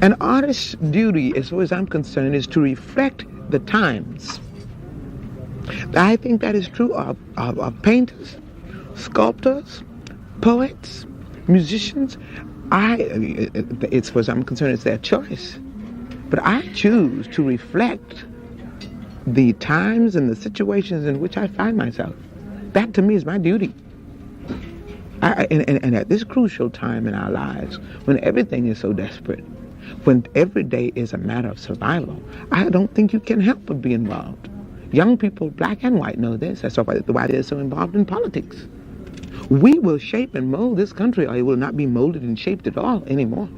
An artist's duty, as far as I'm concerned, is to reflect the times. I think that is true of painters, sculptors, poets, musicians. As far as I'm concerned, it's their choice. But I choose to reflect the times and the situations in which I find myself. That, to me, is my duty. And at this crucial time in our lives, when everything is so desperate, when every day is a matter of survival, I don't think you can help but be involved. Young people, black and white, know this. That's why they're so involved in politics. We will shape and mold this country, or it will not be molded and shaped at all anymore.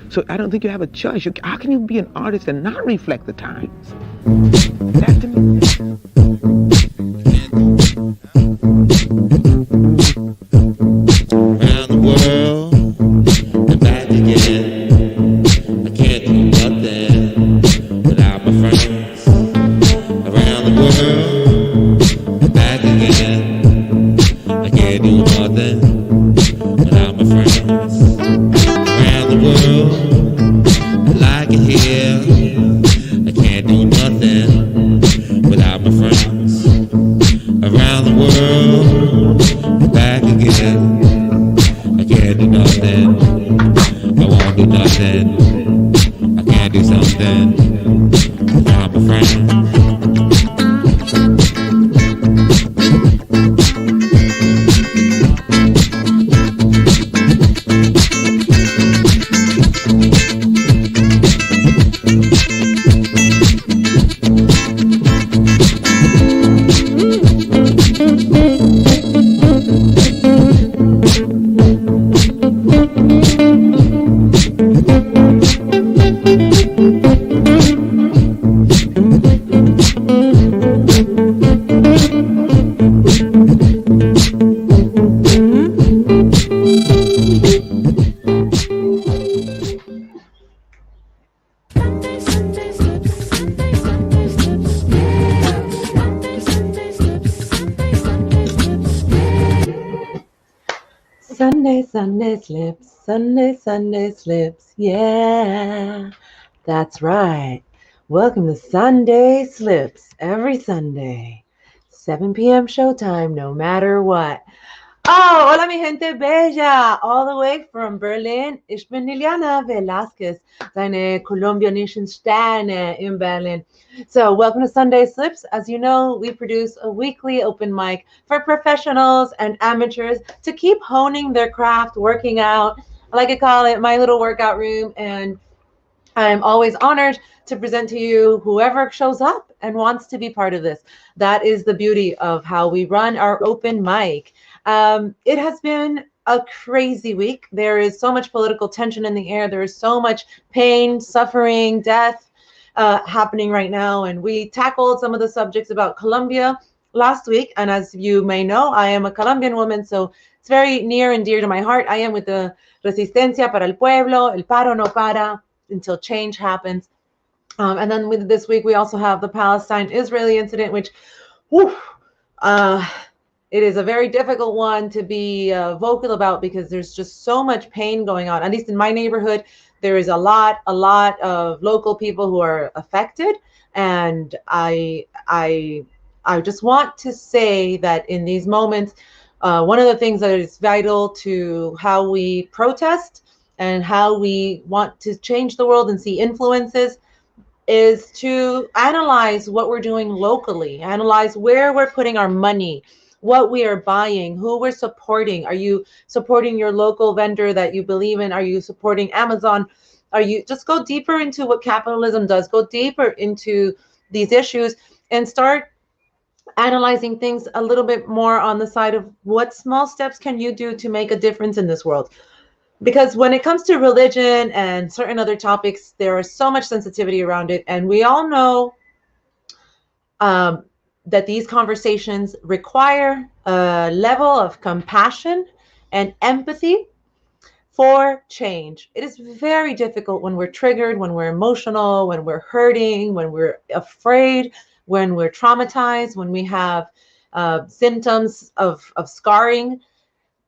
So I don't think you have a choice. How can you be an artist and not reflect the times? That to me. Around the world and back again. I can't do nothing without my friends. Around the world and back again. I can't do nothing without my friends. Around the world, I like it here. I can't do nothing without my friends. Around the world, back again. I can't do nothing. I won't do nothing. I can't do something without my friends. Sunday slips, yeah, that's right. Welcome to Sunday Slips, every Sunday, 7 p.m. showtime, no matter what. Oh, hola mi gente bella, all the way from Berlin. Ich bin Liliana Velasquez, deine kolumbianischen Sterne in Berlin. So welcome to Sunday Slips. As you know, we produce a weekly open mic for professionals and amateurs to keep honing their craft, working out. I like to call it my little workout room, and I'm always honored to present to you whoever shows up and wants to be part of this. That is the beauty of how we run our open mic. It has been a crazy week. There is so much political tension in the air. There is so much pain, suffering, death happening right now. And we tackled some of the subjects about Colombia last week. And as you may know, I am a Colombian woman, so it's very near and dear to my heart. I am with the Resistencia para el Pueblo, El Paro No Para, until change happens. And then with this week, we also have the Palestine-Israeli incident, which, it is a very difficult one to be vocal about because there's just so much pain going on. At least in my neighborhood, there is a lot of local people who are affected. And I just want to say that in these moments, one of the things that is vital to how we protest and how we want to change the world and see influences is to analyze what we're doing locally, analyze where we're putting our money, what we are buying, who we're supporting. Are you supporting your local vendor that you believe in? Are you supporting Amazon? Are you just go deeper into what capitalism does, go deeper into these issues and start analyzing things a little bit more on the side of what small steps can you do to make a difference in this world? Because when it comes to religion and certain other topics, there is so much sensitivity around it. And we all know that these conversations require a level of compassion and empathy for change. It is very difficult when we're triggered, when we're emotional, when we're hurting, when we're afraid, when we're traumatized, when we have symptoms of scarring.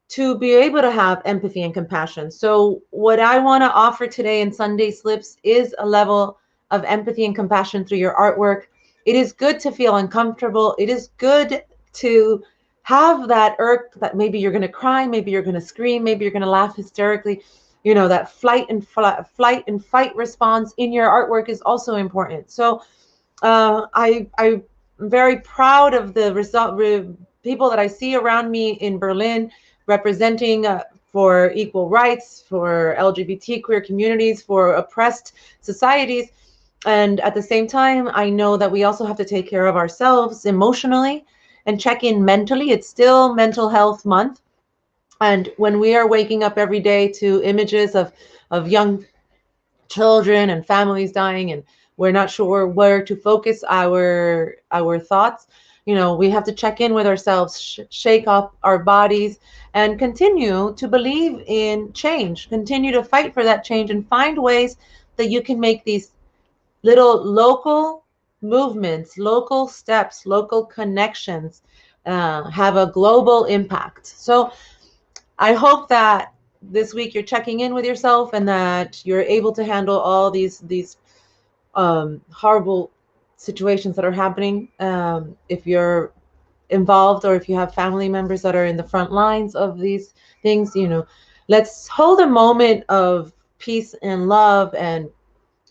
to be able to have empathy and compassion. So what I want to offer today in Sunday Slips is a level of empathy and compassion through your artwork. It is good to feel uncomfortable. It is good to have that irk that maybe you're going to cry, maybe you're going to scream, maybe you're going to laugh hysterically. You know, that flight and fight response in your artwork is also important. So I'm very proud of the people that I see around me in Berlin representing for equal rights, for LGBT queer communities, for oppressed societies. And at the same time, I know that we also have to take care of ourselves emotionally and check in mentally. It's still Mental Health Month. And when we are waking up every day to images of young children and families dying, and we're not sure where to focus our thoughts, you know, we have to check in with ourselves, shake up our bodies, and continue to believe in change, continue to fight for that change, and find ways that you can make these little local movements, local steps, local connections have a global impact. So I hope that this week you're checking in with yourself and that you're able to handle all these horrible situations that are happening. If you're involved or if you have family members that are in the front lines of these things, you know, let's hold a moment of peace and love and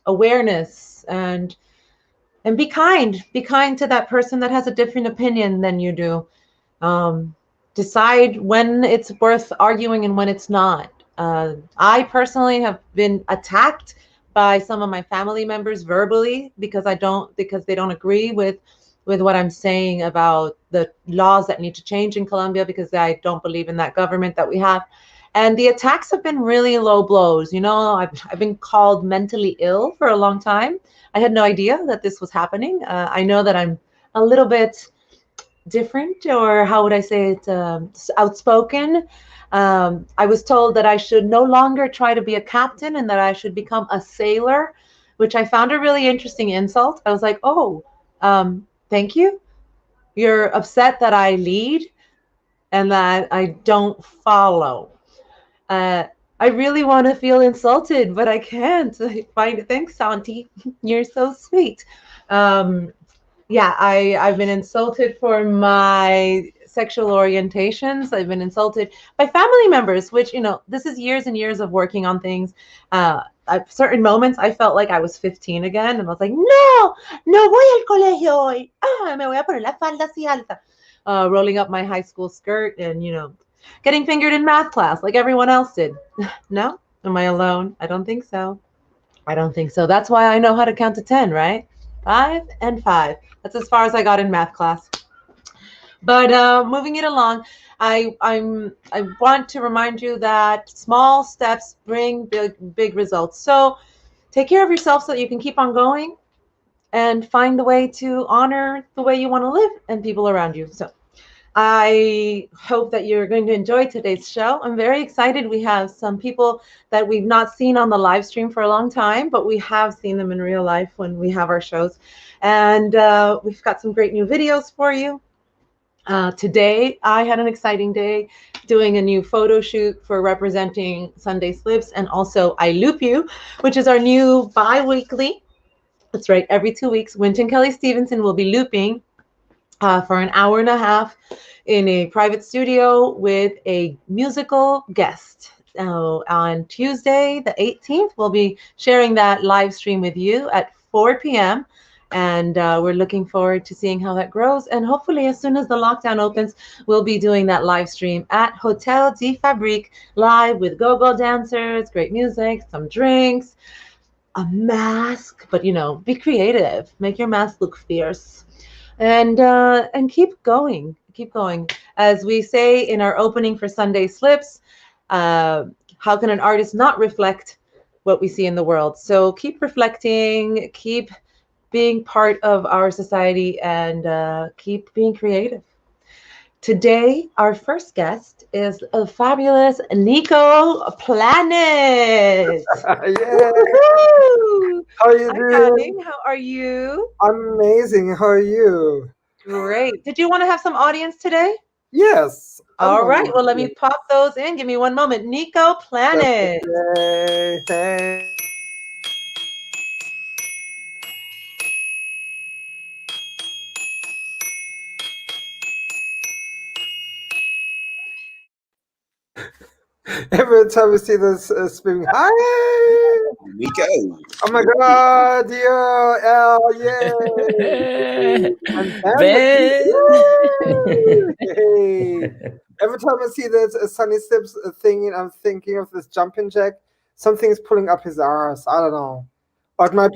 awareness, and be kind. Be kind to that person that has a different opinion than you do. Decide when it's worth arguing and when it's not. I personally have been attacked by some of my family members verbally because they don't agree with what I'm saying about the laws that need to change in Colombia, because I don't believe in that government that we have. And the attacks have been really low blows. You know, I've been called mentally ill for a long time. I had no idea that this was happening. I know that I'm a little bit different, or how would I say it, outspoken. I was told that I should no longer try to be a captain and that I should become a sailor, which I found a really interesting insult. I was like, oh, thank you. You're upset that I lead and that I don't follow. I really want to feel insulted, but I can't. I find it. Thanks, Auntie. You're so sweet. Yeah, I've been insulted for my sexual orientations. I've been insulted by family members, which, you know, this is years and years of working on things. At certain moments, I felt like I was 15 again, and I was like, no, no voy al colegio hoy. Ah, me voy a poner la falda así alta. Rolling up my high school skirt and, you know, getting fingered in math class like everyone else did. No? Am I alone? I don't think so. I don't think so. That's why I know how to count to 10, right? 5 and 5. That's as far as I got in math class. But moving it along, I want to remind you that small steps bring big results. So take care of yourself so that you can keep on going and find the way to honor the way you want to live and people around you. So I hope that you're going to enjoy today's show. I'm very excited. We have some people that we've not seen on the live stream for a long time, but we have seen them in real life when we have our shows. And we've got some great new videos for you. Today, I had an exciting day doing a new photo shoot for representing Sunday Slips, and also I Loop You, which is our new bi-weekly. That's right, every 2 weeks, Wynton Kelly Stevenson will be looping for an hour and a half in a private studio with a musical guest. On Tuesday, the 18th, we'll be sharing that live stream with you at 4 p.m. And we're looking forward to seeing how that grows. And hopefully, as soon as the lockdown opens, we'll be doing that live stream at Hotel de Fabrique live with go-go dancers, great music, some drinks, a mask. But, you know, be creative. Make your mask look fierce. And keep going. Keep going. As we say in our opening for Sunday Slips, how can an artist not reflect what we see in the world? So keep reflecting, keep being part of our society, and keep being creative. Today, our first guest is a fabulous Nico Planet. Yeah. Woo-hoo! How are you Hi, doing? darling. How are you? Amazing. How are you? Great. Did you want to have some audience today? Yes. All right. Well, let me pop those in. Give me one moment. Nico Planet. Yay. Hey. Every time we see this screaming, hi! Nico. Oh my God, yo, L, yay! And Ben. Yay! Every time I see this Sunny Sips thing, I'm thinking of this jumping jack. Something's pulling up his arse. I don't know. Or it might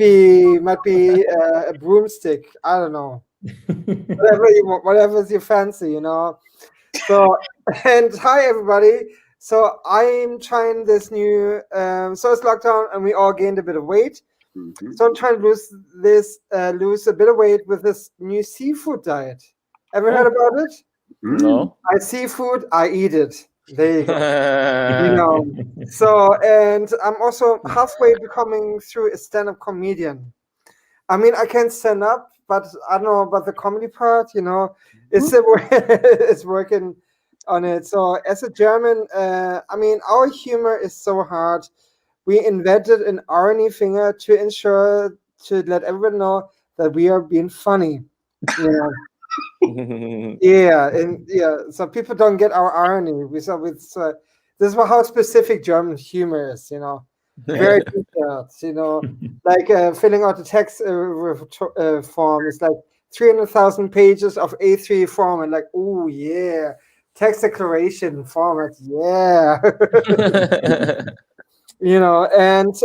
be a broomstick. I don't know. Whatever you want, whatever's your fancy, you know. So, and hi everybody. So I'm trying this new. So it's lockdown, and we all gained a bit of weight. Mhm. So I'm trying to lose a bit of weight with this new seafood diet. Ever heard about it? No. I seafood, I eat it. There you go. You know. So, and I'm also halfway becoming through a stand-up comedian. I mean, I can stand up, but I don't know about the comedy part. You know, it's working on it. So, as a German, I mean, our humor is so hard. We invented an irony finger to ensure to let everyone know that we are being funny. You know. Yeah. So people don't get our irony. This is how specific German humor is. You know, very detailed. You know, like filling out the text form is like 300,000 pages of A3 form, and like, oh yeah, text declaration format, yeah. You know, and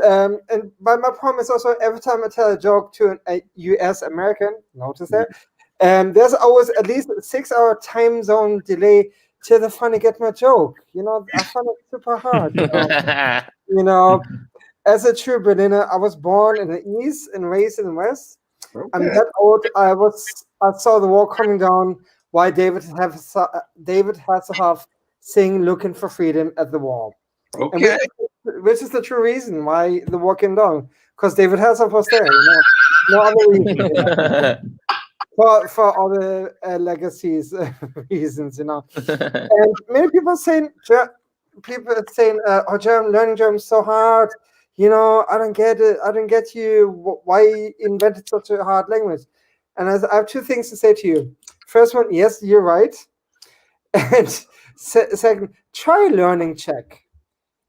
but my problem is also every time I tell a joke to a U.S. American, notice that. There's always at least a 6-hour time zone delay till they finally get my joke. You know, I find it super hard. You know, as a true Berliner, I was born in the East and raised in the West. I'm Okay. that old. I saw the wall coming down while David Hasselhoff sing "Looking for Freedom" at the wall. And Okay. which is the true reason why the wall came down, because David Hasselhoff was there. You know, no other reason. You know? For all the legacies reasons, you know. And many people saying, oh, learning German is so hard. You know, I don't get it. I don't get you. Why you invented such a hard language? And I have two things to say to you. First one, yes, you're right. And second, try learning Czech.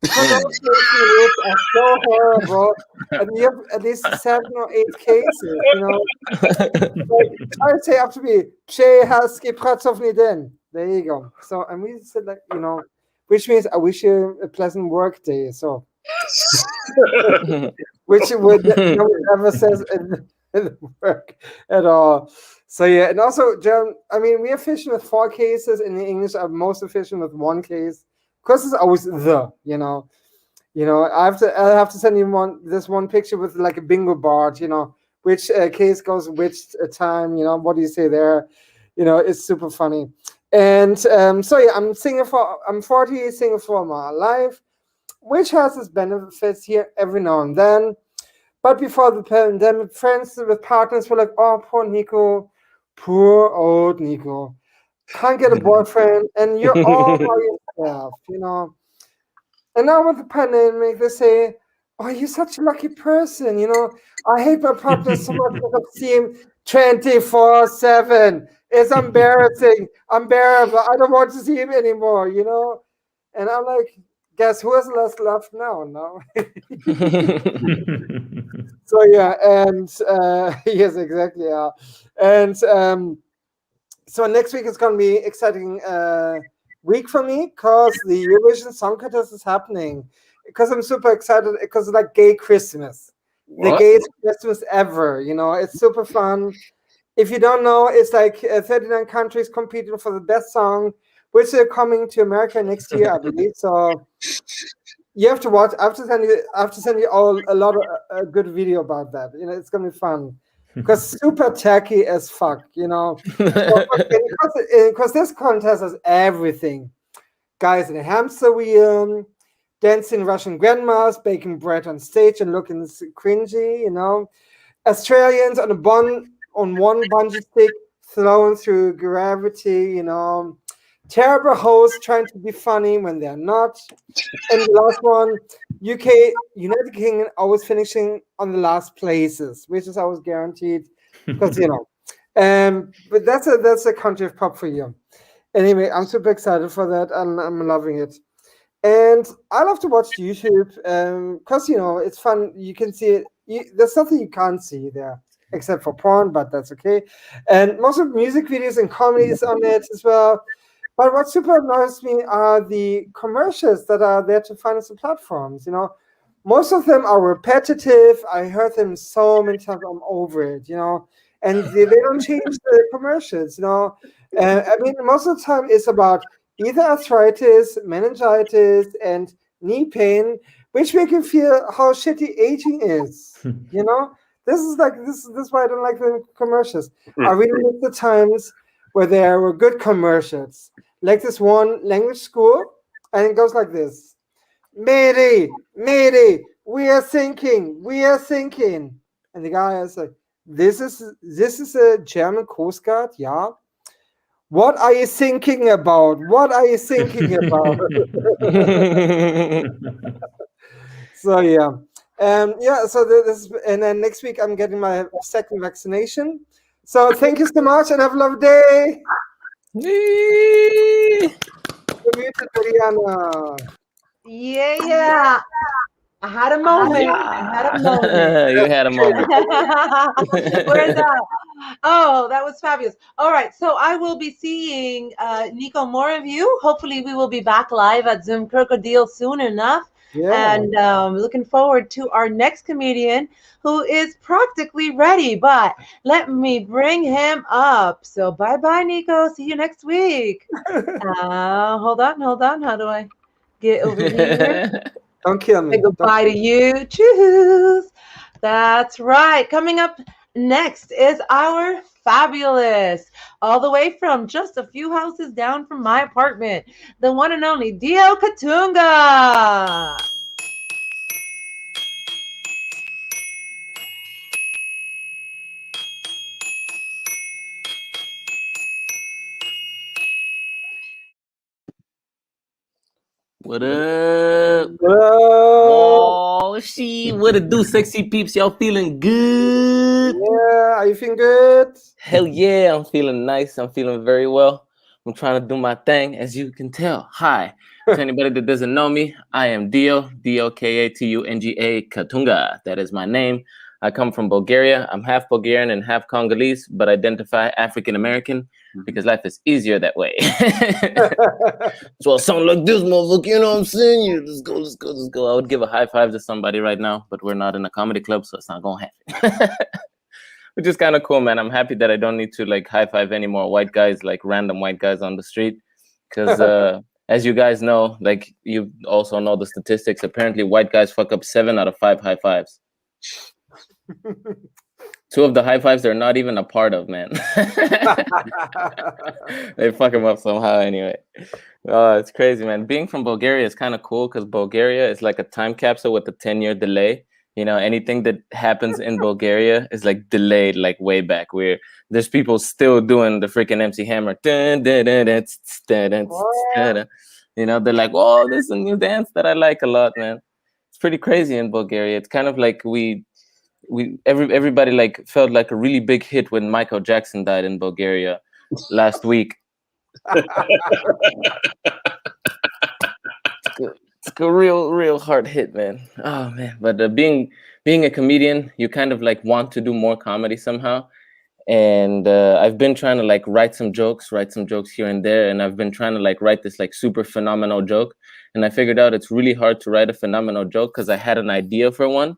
Pronunciation rules are so horrible, and you have at least 7 or 8 cases, you know. Like, try to say after me, "Přeji hezký pracovní den." There you go. So, and we said, like, you know, which means I wish you a pleasant work day. So, which would no one ever says in work at all. So yeah, and also German. I mean, we are fishing with 4 cases. In the English, I'm most efficient with 1 case. Because it's always the, you know. I have to send you this one picture with like a bingo board, you know, which case goes which time, you know, what do you say there? You know, it's super funny. And so yeah, I'm 40, single for my life, which has its benefits here every now and then. But before the pandemic, friends with partners were like, oh, poor Nico, poor old Nico. Can't get a boyfriend, and you're all by yourself, you know. And now with the pandemic, they say, oh, you're such a lucky person, you know. I hate my partner so much because I see him 24/7. It's embarrassing, unbearable. I don't want to see him anymore, you know. And I'm like, guess who has less left now? No. So yeah, and yes, exactly. Yeah. And so next week is going to be exciting week for me because the Eurovision Song Contest is happening. Because I'm super excited because it's like gay Christmas, the gayest Christmas ever. You know, it's super fun. If you don't know, it's like 39 countries competing for the best song, which are coming to America next year, I believe. So you have to watch. I have to send you all a lot of a good video about that. You know, it's gonna be fun. Because super tacky as fuck, you know. Because this contest has everything. Guys in a hamster wheel, dancing Russian grandmas, baking bread on stage and looking cringy, you know. Australians on one bungee stick thrown through gravity, you know. terrible hosts trying to be funny when they're not. And the last one, United Kingdom always finishing on the last places, which is always guaranteed because but that's a country of pop for you. Anyway, I'm super excited for that, and I'm loving it. And I love to watch YouTube because it's fun. You can see it. There's nothing you can't see there except for porn, but that's okay. And most of music videos and comedies on it as well. But what super annoys me are the commercials that are there to finance the platforms. Most of them are repetitive. I heard them so many times. I'm over it. And they don't change the commercials. I mean, most of the time it's about either arthritis, meningitis, and knee pain, which make you feel how shitty aging is. This is why I don't like the commercials. I really miss the times where there were good commercials, like this one language school, and it goes like this: Mayday, Mayday, we are sinking, and the guy is like, this is a German Coast Guard, yeah. What are you thinking about? What are you thinking about? So yeah. So this, and then next week I'm getting my second vaccination. So thank you so much and have a lovely day. You're muted, Mariana. Yeah. I had a moment. You had a moment. Where's that? Oh, that was fabulous. All right. So I will be seeing Nico, more of you. Hopefully we will be back live at Zum Krokodil soon enough. Yeah. And looking forward to our next comedian who is practically ready. But let me bring him up. So bye-bye, Nico. See you next week. Hold on. How do I get over here? Don't kill me. Say goodbye to you. Choose. That's right. Coming up next is our fabulous, all the way from just a few houses down from my apartment, the one and only Dio Katunga. What up? Hello. Oh, what it do, sexy peeps? Y'all feeling good? Yeah, are you feeling good? Hell yeah, I'm feeling nice. I'm feeling very well. I'm trying to do my thing, as you can tell. Hi. To anybody that doesn't know me, I am Dio, Dokatunga Katunga. That is my name. I come from Bulgaria. I'm half Bulgarian and half Congolese, but identify African American because life is easier that way. So I sound like this, motherfucker. You know what I'm saying? Yeah, let's go. I would give a high five to somebody right now, but we're not in a comedy club, so it's not gonna happen. Which is kind of cool, man. I'm happy that I don't need to like high five any more white guys, like random white guys on the street, because as you guys know, like you also know the statistics. Apparently, white guys fuck up 7 out of 5 high fives. 2 of the high fives they're not even a part of, man. They fuck them up somehow anyway. Oh, it's crazy, man. Being from Bulgaria is kind of cool because Bulgaria is like a time capsule with a 10-year delay. Anything that happens in Bulgaria is like delayed, like way back, where there's people still doing the freaking MC Hammer. They're like, oh, this is a new dance that I like a lot, man. It's pretty crazy in Bulgaria. It's kind of like everybody like felt like a really big hit when Michael Jackson died in Bulgaria last week. It's a real hard hit, man. Oh man, but being a comedian, you kind of like want to do more comedy somehow. And I've been trying to like write some jokes here and there, and I've been trying to like write this like super phenomenal joke. And I figured out it's really hard to write a phenomenal joke because I had an idea for one,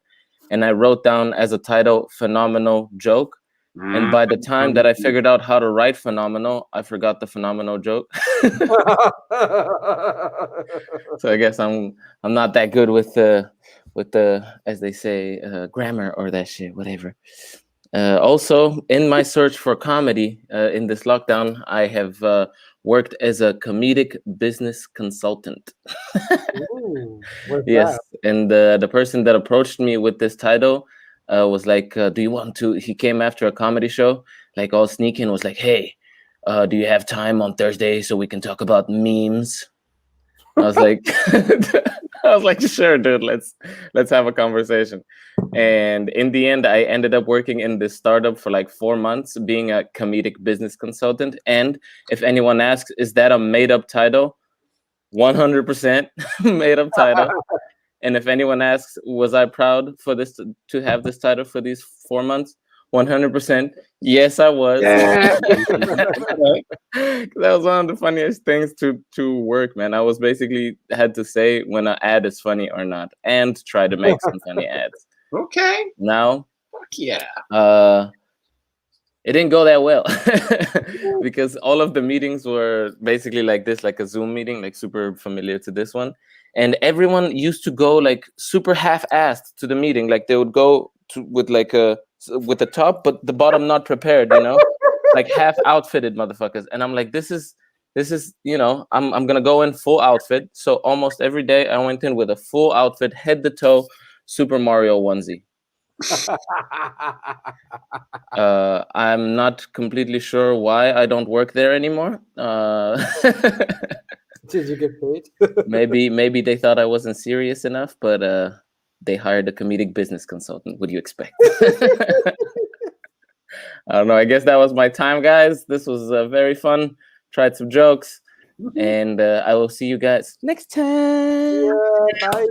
and I wrote down as a title phenomenal joke. And by the time that I figured out how to write phenomenal, I forgot the phenomenal joke. So I guess I'm not that good with the as they say grammar or that shit, whatever. Also, in my search for comedy in this lockdown, I have worked as a comedic business consultant. Ooh, Yes, that? and the person that approached me with this title was like, do you want to? He came after a comedy show, like all sneaking, was like, hey, do you have time on Thursday so we can talk about memes? I was like, sure, dude, let's have a conversation. And in the end, I ended up working in this startup for like 4 months, being a comedic business consultant. And if anyone asks, is that a made-up title? 100% made-up title. And if anyone asks, was I proud for this to have this title for these 4 months? 100%. Yes, I was. Yeah. That was one of the funniest things to work, man. I was basically had to say when an ad is funny or not, and try to make some funny ads. Okay. Now, Fuck yeah. it didn't go that well because all of the meetings were basically like this, like a Zoom meeting, like super familiar to this one. And everyone used to go like super half-assed to the meeting. Like they would go with the top, but the bottom not prepared, like half outfitted motherfuckers. And I'm like, this is, I'm going to go in full outfit. So almost every day I went in with a full outfit, head to toe, Super Mario onesie. I'm not completely sure why I don't work there anymore. Did you get paid? maybe they thought I wasn't serious enough, but they hired a comedic business consultant. What do you expect? I don't know. I guess that was my time, guys. This was very fun. Tried some jokes, and I will see you guys next time. Yeah, bye.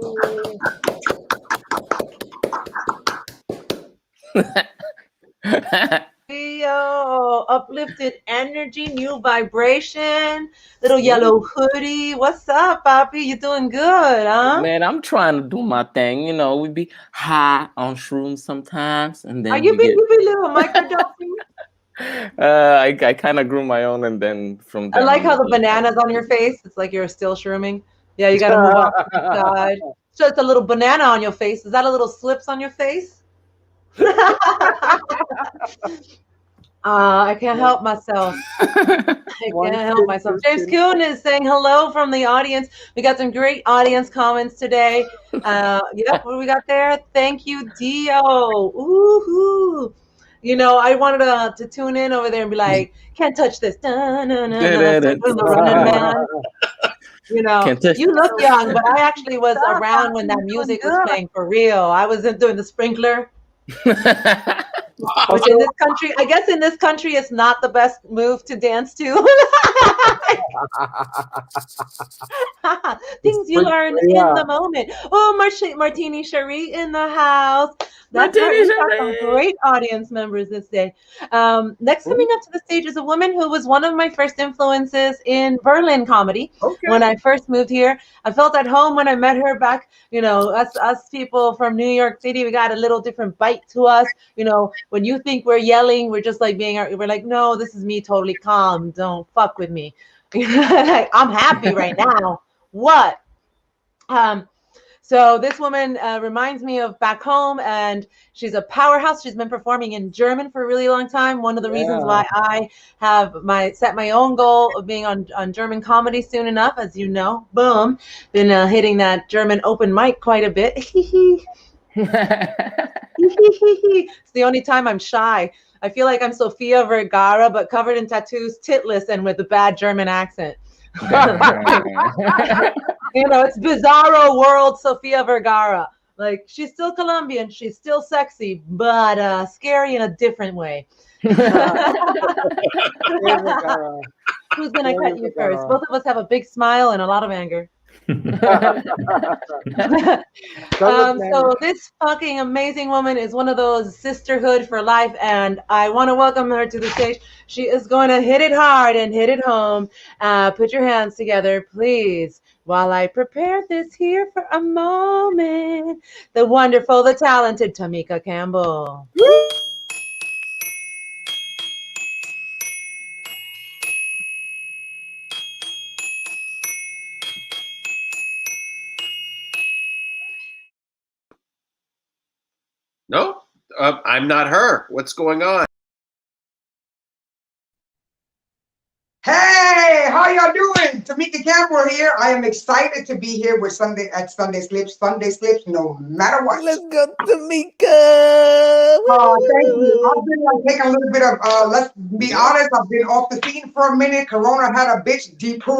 Yo, uplifted energy, new vibration, little yellow hoodie. What's up, Papi? You doing good, huh? Man, I'm trying to do my thing. We be high on shrooms sometimes, and then Are you be little microdosing? I kind of grew my own, and then from there. I like how the banana's on your face. It's like you're still shrooming. Yeah, you gotta move off to the side. So it's a little banana on your face. Is that a little slips on your face? I can't help myself. I can't help myself. James Kuhn is saying hello from the audience. We got some great audience comments today. Yep, what do we got there? Thank you, Dio. Ooh-hoo. I wanted to tune in over there and be like, can't touch this. Running man. You look young, but I actually was around when that music was playing for real. I was doing the sprinkler. Which in this country, I guess in this country, it's not the best move to dance to. Things you learn in the moment. Oh, Martini Cherie in the house. That's some great audience members this day. Next coming up to the stage is a woman who was one of my first influences in Berlin comedy. Okay. When I first moved here, I felt at home when I met her back. Us people from New York City, we got a little different bite to us. When you think we're yelling, we're just like we're like, no, this is me totally calm. Don't fuck with me. Like, I'm happy right now. What? So this woman reminds me of back home, and she's a powerhouse. She's been performing in German for a really long time. One of the reasons why I have set my own goal of being on German comedy soon enough, as you know. Boom. Been hitting that German open mic quite a bit. It's the only time I'm shy. I feel like I'm Sofia Vergara, but covered in tattoos, titless, and with a bad German accent. It's Bizarro World Sofia Vergara. Like, she's still Colombian, she's still sexy, but scary in a different way. Who's gonna cut you first? Both of us have a big smile and a lot of anger. So this fucking amazing woman is one of those sisterhood for life, and I want to welcome her to the stage. She is going to hit it hard and hit it home. Put your hands together, please, while I prepare this here for a moment. The wonderful, the talented Tamika Campbell. No, I'm not her. What's going on? Hey, how y'all doing? Tamika Campbell. p.m. We're here. I am excited to be here with Sunday Slips, no matter what. Let's go, Tamika. Thank you. I've been like taking a little bit of, let's be honest, I've been off the scene for a minute. Corona had a bitch depressed.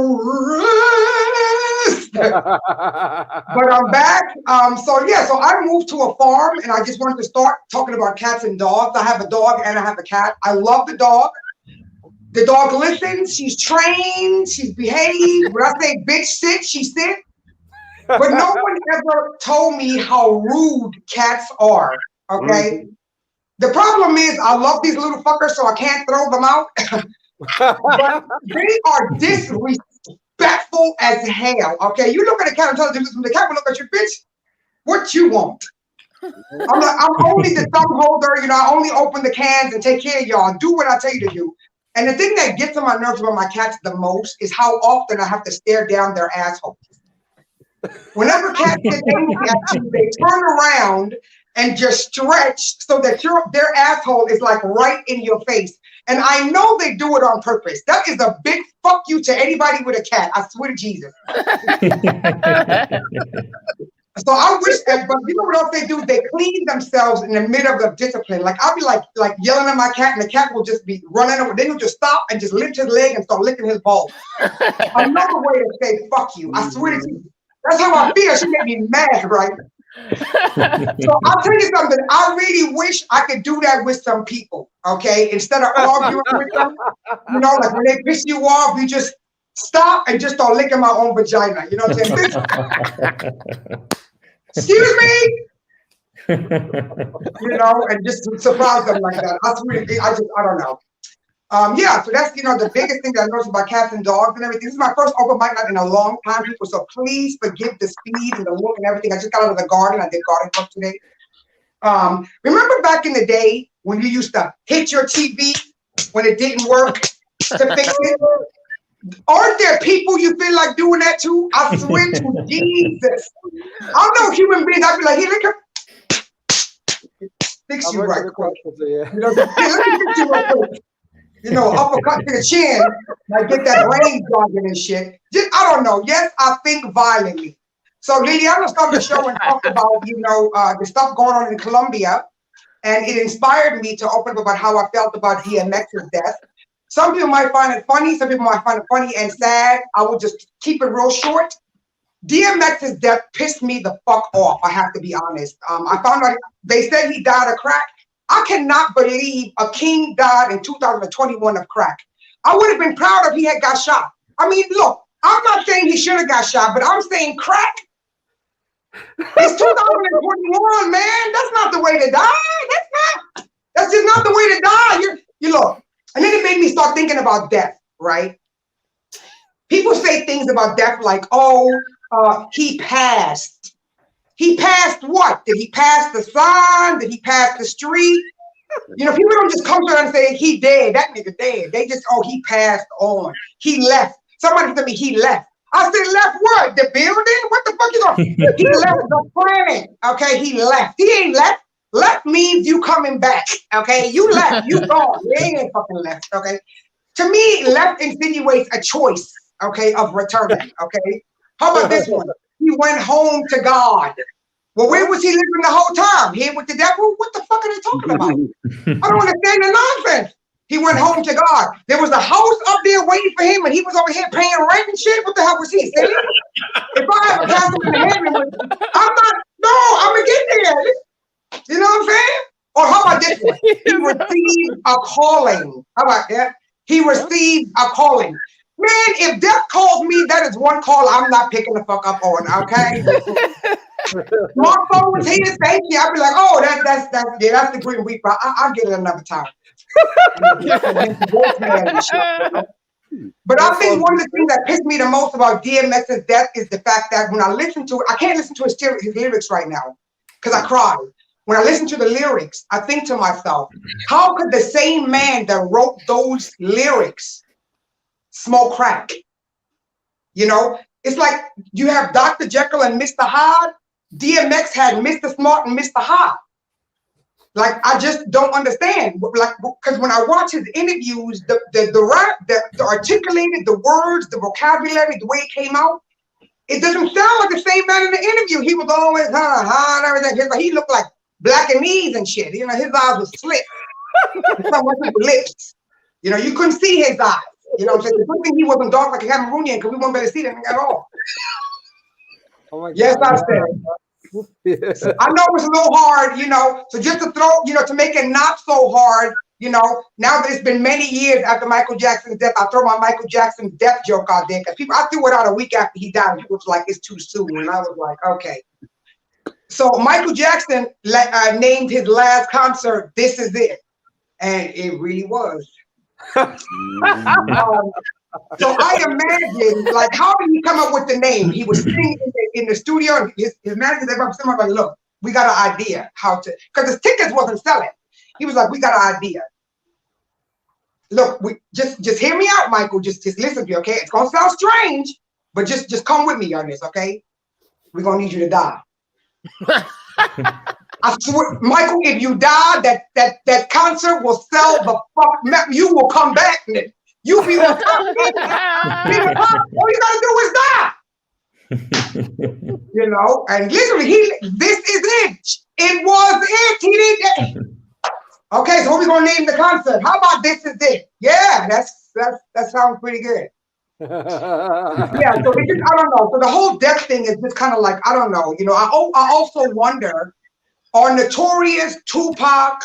But I'm back. So I moved to a farm and I just wanted to start talking about cats and dogs. I have a dog and I have a cat. I love the dog. The dog listens, she's trained, she's behaved. When I say bitch sit, she sit. But no one ever told me how rude cats are, okay? The problem is I love these little fuckers, so I can't throw them out. But they are disrespectful as hell, okay? You look at a cat and tell them, the cat will look at you, bitch, what you want? I'm only the thumb holder, I only open the cans and take care of y'all. Do what I tell you to do. And the thing that gets on my nerves about my cats the most is how often I have to stare down their assholes. Whenever cats get angry at you, they turn around and just stretch so that their asshole is like right in your face. And I know they do it on purpose. That is a big fuck you to anybody with a cat. I swear to Jesus. So I wish that, but you know what else they do? They clean themselves in the middle of the discipline. Like I'll be like yelling at my cat, and the cat will just be running over. Then he'll just stop and just lift his leg and start licking his balls. Another way to say fuck you. I swear to you. That's how I feel. She made me mad, right? So I'll tell you something. I really wish I could do that with some people. Okay, instead of arguing with them, like when they piss you off, you just stop and just start licking my own vagina. You know what I'm saying? Excuse me, and just surprise them like that. I don't know. So that's, the biggest thing that I noticed about cats and dogs and everything. This is my first open mic night in a long time, people. So please forgive the speed and the look and everything. I just got out of the garden. I did garden work today. Remember back in the day when you used to hit your TV when it didn't work to fix it? Aren't there people you feel like doing that to? I swear to Jesus. I know human beings. I'd be like, here, look at fix you right quick. Uppercut to the chin, like get that brain jogging and shit. I don't know. Yes, I think violently. So Liliana started the show and talked about, the stuff going on in Colombia. And it inspired me to open up about how I felt about DMX's death. Some people might find it funny. Some people might find it funny and sad. I will just keep it real short. DMX's death pissed me the fuck off. I have to be honest. I found out they said he died of crack. I cannot believe a king died in 2021 of crack. I would have been proud if he had got shot. I mean, look, I'm not saying he should have got shot, but I'm saying crack. It's 2021, man. That's not the way to die. That's just not the way to die. You look. And then it made me start thinking about death, right? People say things about death like, he passed. He passed what? Did he pass the sign? Did he pass the street? People don't just come to her and say, he dead. That nigga dead. They just, he passed on. He left. Somebody told me he left. I said, left what? The building? What the fuck you going? He left the planet. Okay, he left. He ain't left. Left means you coming back, okay? You left, you gone. You ain't fucking left, okay? To me, left insinuates a choice, okay, of returning, okay? How about this one? He went home to God. Well, where was he living the whole time? Here with the devil? What the fuck are they talking about? I don't understand the nonsense. He went home to God. There was a house up there waiting for him, and he was over here paying rent and shit. What the hell was he saying? If I have a castle in heaven, I'm gonna get there. You know what I'm saying? Or how about this one? He received a calling. How about that? He received a calling. Man, if death calls me, that is one call I'm not picking the fuck up on, okay? My phone was here, thank you. I'd be like, that's the green week, but I'll get it another time. But I think one of the things that pissed me the most about DMX's death is the fact that when I listen to it, I can't listen to his lyrics right now because I cried. When I listen to the lyrics, I think to myself, how could the same man that wrote those lyrics smoke crack? It's like you have Dr. Jekyll and Mr. Hyde. DMX had Mr. Smart and Mr. Hyde. Like, I just don't understand. Like, because when I watch his interviews, the articulated, the words, the vocabulary, the way it came out, it doesn't sound like the same man in the interview. He was always, and everything. He looked like black and knees and shit. You know, his eyes were slit. Some lips. You know, you couldn't see his eyes. You know what I'm saying? The good thing he wasn't dark like a Cameroonian, because we won't be able to see them at all. Oh my God. Yes, I said. I know it's a little hard, you know, so just to throw, you know, to make it not so hard, you know, now that it's been many years after Michael Jackson's death, I throw my Michael Jackson death joke out there, because I threw it out a week after he died. People was like, it's too soon. And I was like, okay. So Michael Jackson named his last concert, This Is It. And it really was. So I imagine, like, how did he come up with the name? He was sitting in the studio, and his manager, they were like, look, we got an idea how to, because his tickets wasn't selling. He was like, we got an idea. Look, we just hear me out, Michael. Just listen to me, okay? It's gonna sound strange, but just come with me on this, okay? We're gonna need you to die. I swear, Michael, if you die, that concert will sell the fuck. You will come back, Nick. You be on top of it. All you gotta do is die. You know, and literally, this is it. It was it. He did that. Okay, so what we gonna name the concert? How about This Is It? Yeah, that sounds pretty good. Yeah, so I don't know. So the whole death thing is just kind of like, I don't know. You know, I also wonder, are Notorious, Tupac,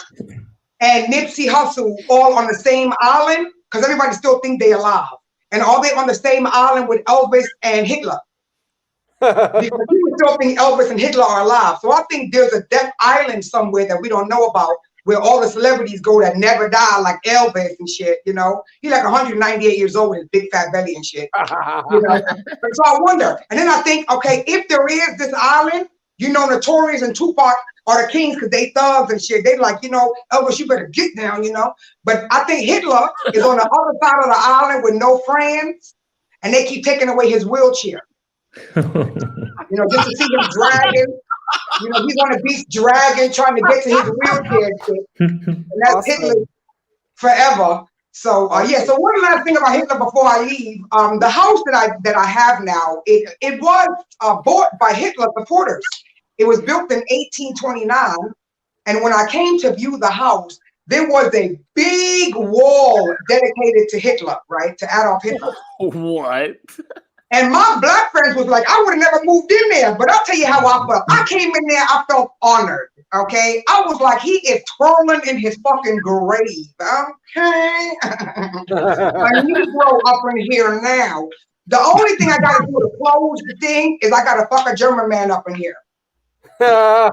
and Nipsey Hussle all on the same island? Because everybody still think they're alive. And are they on the same island with Elvis and Hitler? Because people still think Elvis and Hitler are alive. So I think there's a death island somewhere that we don't know about, where all the celebrities go that never die, like Elvis and shit, you know? He's like 198 years old with his big fat belly and shit. You know? So I wonder. And then I think, okay, if there is this island, you know, Notorious and Tupac are the kings because they thugs and shit. They like, you know, Elvis, you better get down, you know? But I think Hitler is on the other side of the island with no friends, and they keep taking away his wheelchair. You know, just to see him dragging. You know, he's on the beach dragging, trying to get to his wheelchair and shit. And that's awesome. Hitler forever. So yeah. So one last thing about Hitler before I leave. The house that I have now, it was bought by Hitler supporters. It was built in 1829, and when I came to view the house, there was a big wall dedicated to Hitler, right, to Adolf Hitler. What? And my black friends was like, I would have never moved in there, but I'll tell you how I felt. I came in there, I felt honored, okay? I was like, he is twirling in his fucking grave, okay? I need to grow up in here now. The only thing I got to do to close the thing is I got to fuck a German man up in here. You know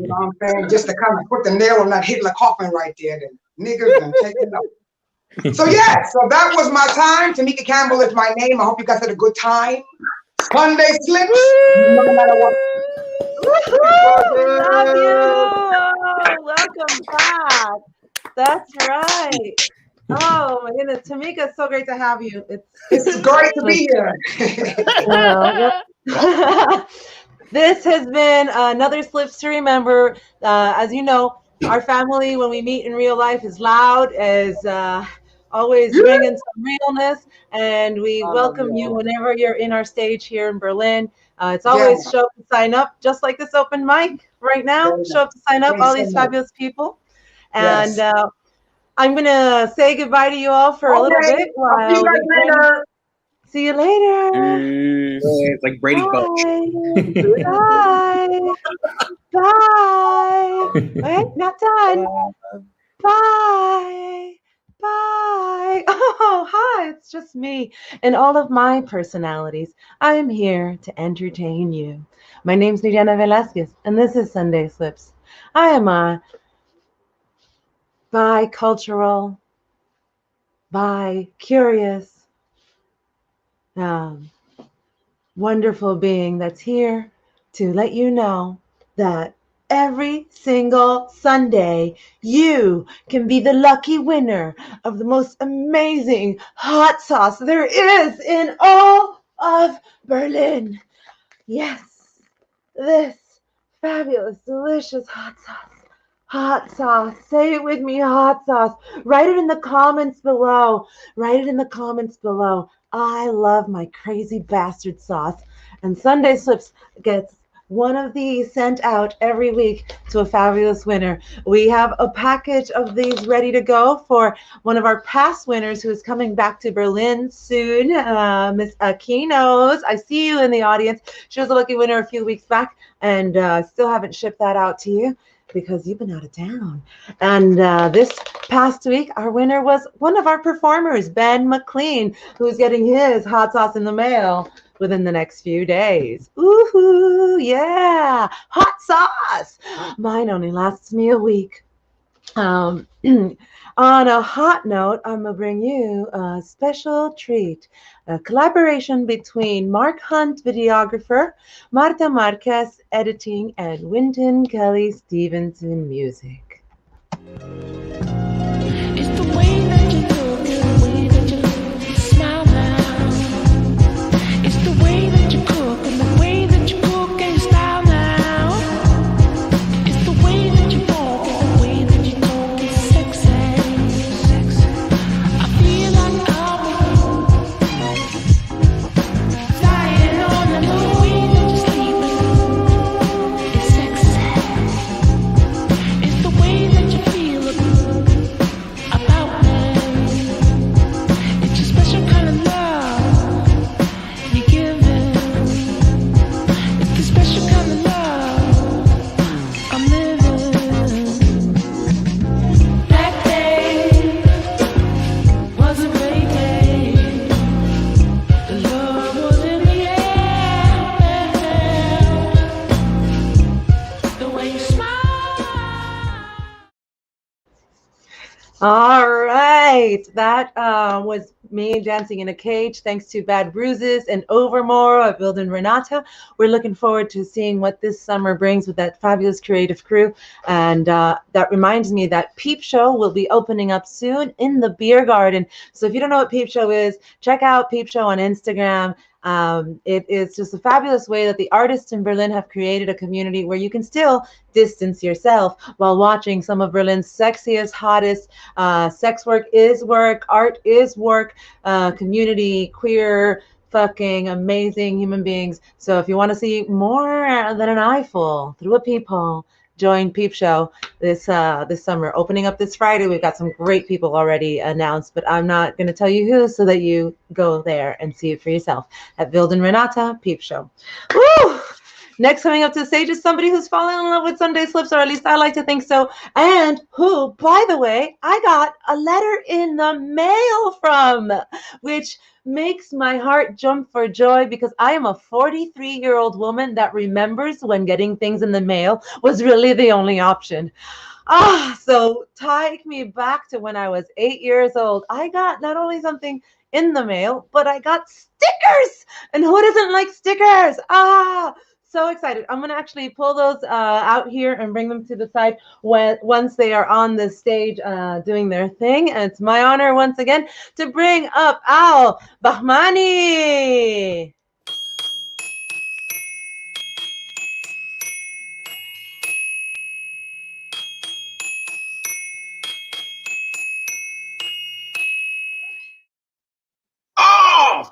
what I'm saying? Just to kind of put the nail on that Hitler coffin right there, then niggas and take it up. So yeah, so that was my time. Tamika Campbell is my name. I hope you guys had a good time. Sunday Slips, no matter what. Love you. Welcome back. That's right. Oh my goodness, Tamika, it's so great to have you. It's great to be here. This has been another Slips to remember. As you know, our family, when we meet in real life, is loud, is always bringing some realness, and we welcome you whenever you're in our stage here in Berlin. It's always show up to sign up, just like this open mic right now. Show up to sign up, all these fabulous people. And I'm going to say goodbye to you all for a little bit. I'll see you guys later. See you later. It's like Brady Bunch. Bye. Bye. Wait, not done. Bye. Bye. Oh, hi. It's just me and all of my personalities. I am here to entertain you. My name's Nidana Velasquez, and this is Sunday Slips. I am a bi-cultural, bi-curious, wonderful being that's here to let you know that every single Sunday you can be the lucky winner of the most amazing hot sauce there is in all of Berlin. Yes, this fabulous, delicious hot sauce. Hot sauce. Say it with me, hot sauce. Write it in the comments below. Write it in the comments below. I love my crazy bastard sauce. And Sunday Slips gets one of these sent out every week to a fabulous winner. We have a package of these ready to go for one of our past winners who is coming back to Berlin soon, Miss Aquinos. I see you in the audience. She was a lucky winner a few weeks back, and still haven't shipped that out to you because you've been out of town. And this past week, our winner was one of our performers, Ben McLean, who's getting his hot sauce in the mail within the next few days. Ooh, yeah, hot sauce. Mine only lasts me a week. On a hot note, I'm going to bring you a special treat, a collaboration between Mark Hunt, videographer, Marta Marquez, editing, and Wynton Kelly Stevenson, music. It's the way that you look, the way that you smile now. It's the way that you cook and the way that you cook and style now. It's the way that you walk and the way that you talk is sexy. I feel like I'm flying on the way that you're sleeping. It's sexy. It's the way that you feel about me. It's a special kind of love you're giving. It's a special kind of love I'm living. That day was a great day. The love was in the air. The way you smile. All right, that was me dancing in a cage. Thanks to Bad Bruises and Overmore of Bill and Renata. We're looking forward to seeing what this summer brings with that fabulous creative crew. And that reminds me that Peep Show will be opening up soon in the beer garden. So if you don't know what Peep Show is, check out Peep Show on Instagram. It is just a fabulous way that the artists in Berlin have created a community where you can still distance yourself while watching some of Berlin's sexiest, hottest sex work is work, art is work, community, queer, fucking amazing human beings. So if you want to see more than an eyeful through a peephole, join Peep Show this summer. Opening up this Friday. We've got some great people already announced, but I'm not going to tell you who so that you go there and see it for yourself at Vilden Renata Peep Show. Woo! Next coming up to the stage is somebody who's fallen in love with Sunday Slips, or at least I like to think so, and who, by the way, I got a letter in the mail from, which makes my heart jump for joy because I am a 43-year-old woman that remembers when getting things in the mail was really the only option. So take me back to when I was 8 years old. I got not only something in the mail, but I got stickers. And who doesn't like stickers? So excited. I'm going to actually pull those out here and bring them to the side once they are on the stage doing their thing. And it's my honor once again to bring up Al Bahmani. Oh,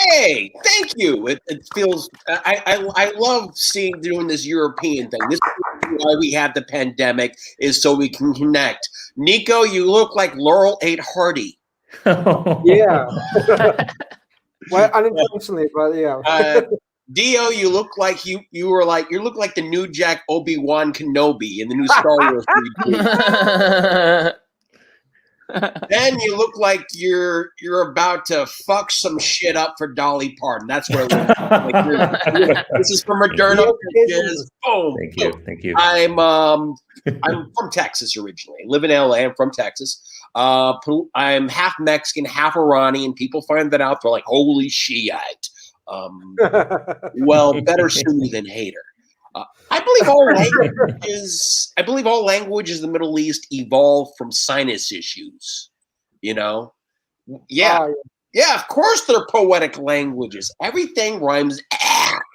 hey, thank you. It feels I love doing this European thing. This is why we have the pandemic, is so we can connect. Nico, you look like Laurel 8 Hardy. Yeah. Well, unintentionally, but yeah. Dio, you look like you look like the new Jack Obi-Wan Kenobi in the new Star Wars movie. Then you look like you're about to fuck some shit up for Dolly Parton. That's what it looks like. This is from Moderna. Boom. Thank you. I'm from Texas originally. I live in LA. I'm from Texas. I'm half Mexican, half Iranian. People find that out. They're like, holy Shiite. Well, better Sunni than hater. I believe all languages in the Middle East evolved from sinus issues. You know? Yeah. Yeah, of course they're poetic languages. Everything rhymes,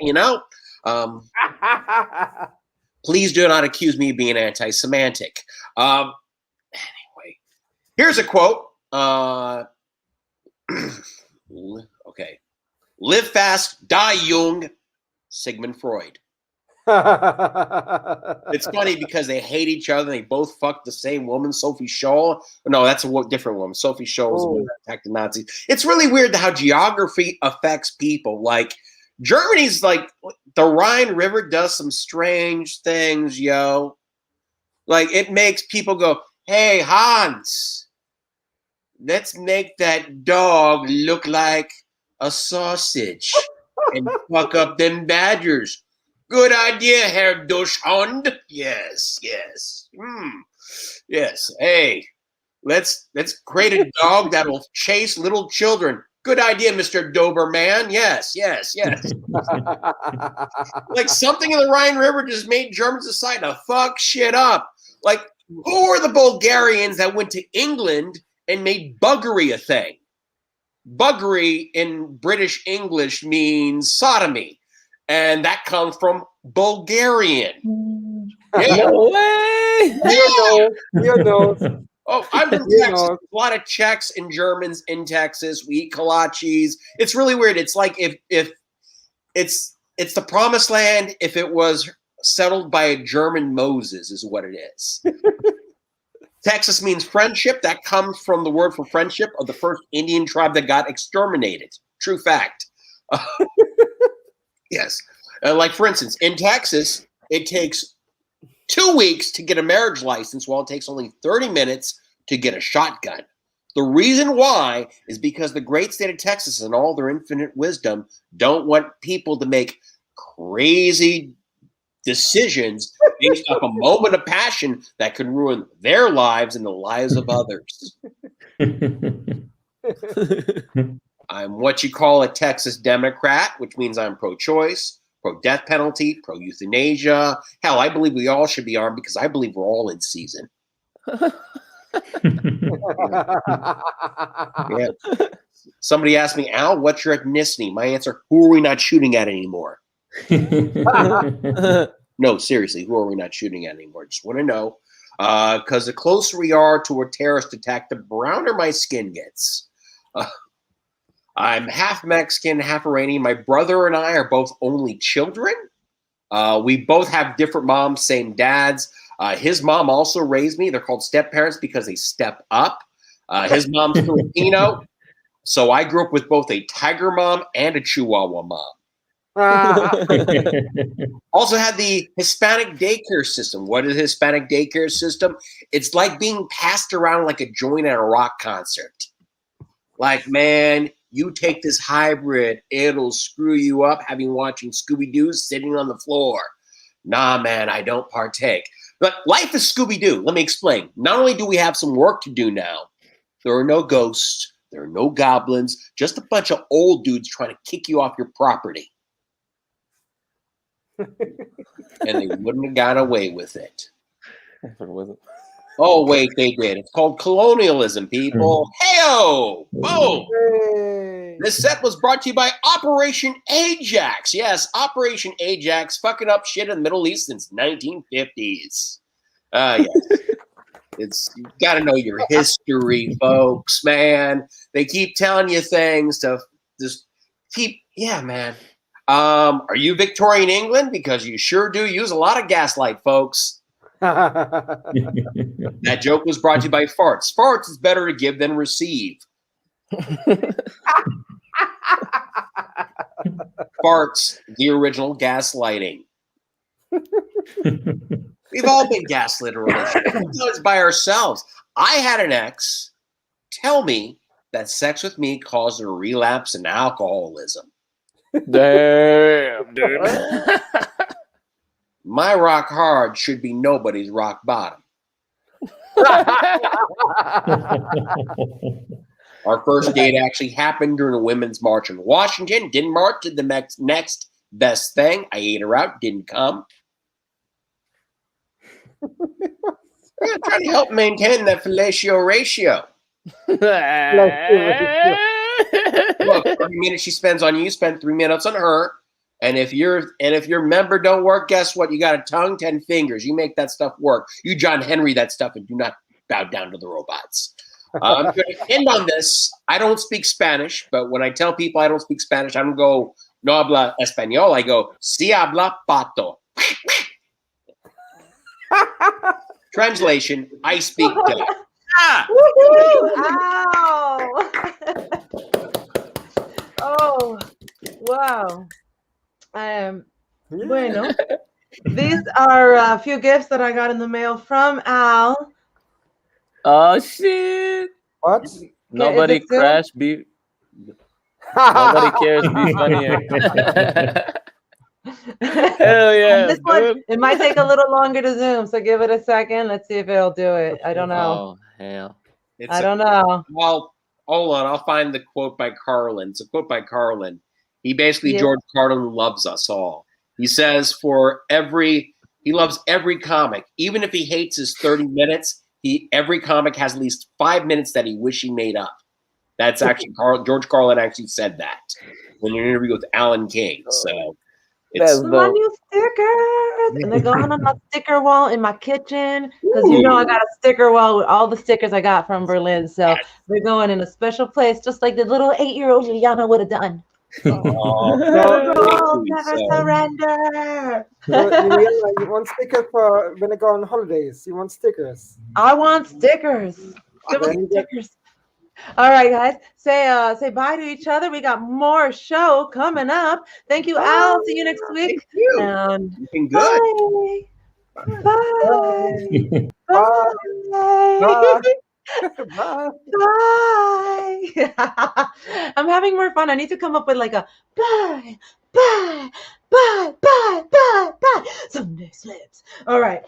you know? Please do not accuse me of being anti-semantic. Anyway, here's a quote. Okay. Live fast, die young, Sigmund Freud. It's funny because they hate each other. They both fucked the same woman, Sophie Scholl. No, that's a different woman. Sophie Scholl was the one that attacked the Nazis. It's really weird how geography affects people. Like, Germany's like, the Rhine River does some strange things, yo. Like, it makes people go, hey, Hans, let's make that dog look like a sausage and fuck up them badgers. Good idea, Herr Duschhund. Yes, yes. Yes. Hey, let's create a dog that will chase little children. Good idea, Mr. Doberman. Yes, yes, yes. Like, something in the Rhine River just made Germans decide to fuck shit up. Like, who are the Bulgarians that went to England and made buggery a thing? Buggery in British English means sodomy. And that comes from Bulgarian. Yeah. No way. You know. Oh, I'm from Texas. A lot of Czechs and Germans in Texas. We eat kolaches. It's really weird. It's like if it's the promised land if it was settled by a German Moses is what it is. Texas means friendship. That comes from the word for friendship of the first Indian tribe that got exterminated. True fact. Yes. Like, for instance, in Texas, it takes 2 weeks to get a marriage license, while it takes only 30 minutes to get a shotgun. The reason why is because the great state of Texas, in all their infinite wisdom, don't want people to make crazy decisions based off a moment of passion that could ruin their lives and the lives of others. I'm what you call a Texas Democrat, which means I'm pro-choice, pro-death penalty, pro-euthanasia. Hell, I believe we all should be armed because I believe we're all in season. Yeah. Somebody asked me, Al, what's your ethnicity? My answer, who are we not shooting at anymore? No, seriously, who are we not shooting at anymore? Just want to know. Because the closer we are to a terrorist attack, the browner my skin gets. I'm half Mexican, half Iranian. My brother and I are both only children. We both have different moms, same dads. His mom also raised me. They're called step parents because they step up. His mom's Filipino. So I grew up with both a tiger mom and a Chihuahua mom. Also had the Hispanic daycare system. What is Hispanic daycare system? It's like being passed around like a joint at a rock concert. Like, man, you take this hybrid, it'll screw you up having watching Scooby-Doo sitting on the floor. Nah, man, I don't partake. But life is Scooby-Doo. Let me explain. Not only do we have some work to do now, there are no ghosts, there are no goblins, just a bunch of old dudes trying to kick you off your property. And they wouldn't have got away with it. Oh, wait, they did. It's called colonialism, people. Hey-o! Boom! Hey. This set was brought to you by Operation Ajax. Yes, Operation Ajax, fucking up shit in the Middle East since 1950s. Yes. You got to know your history, folks, man. They keep telling you things to just keep, yeah, man. Are you Victorian England? Because you sure do use a lot of gaslight, folks. That joke was brought to you by farts. Farts is better to give than receive. Farts, the original gaslighting. We've all been gaslit already. It's by ourselves. I had an ex tell me that sex with me caused a relapse in alcoholism. Damn, dude. My rock hard should be nobody's rock bottom. Our first date actually happened during a women's march in Washington. Didn't march, did the next best thing. I ate her out, didn't come. Yeah, trying to help maintain that fellatio ratio. Look, every minute she spends on you, spend 3 minutes on her. And if your member don't work, guess what? You got a tongue, 10 fingers. You make that stuff work. You John Henry that stuff and do not bow down to the robots. I'm going to end on this. I don't speak Spanish, but when I tell people I don't speak Spanish, I don't go no habla español. I go si habla pato. Translation: I speak duck. Ah! Ow! Oh, wow. Bueno, these are a few gifts that I got in the mail from Al. Oh shit! What? Nobody crash. Be nobody cares. Be funnier. Hell yeah! This one, it might take a little longer to zoom, so give it a second. Let's see if it'll do it. I don't know. Oh hell! I don't know. Well, hold on. I'll find the quote by Carlin. It's a quote by Carlin. He basically, George Carlin loves us all. He says he loves every comic. Even if he hates his 30 minutes, every comic has at least 5 minutes that he wish he made up. That's actually George Carlin actually said that in an interview with Alan King. So it's my new stickers, and they're going on my sticker wall in my kitchen because you know I got a sticker wall with all the stickers I got from Berlin. So they're going in a special place, just like the little 8-year-old Juliana would have done. Never surrender. You want stickers for when I go on holidays? You want stickers? I want stickers. Give me stickers. All right, guys. Say bye to each other. We got more show coming up. Thank you, Al. See you next week. Thank you. And good. Bye. Bye. Bye. Bye. Bye. I'm having more fun. I need to come up with like a bye, bye, bye, bye, bye, bye. Sunday slips. All right.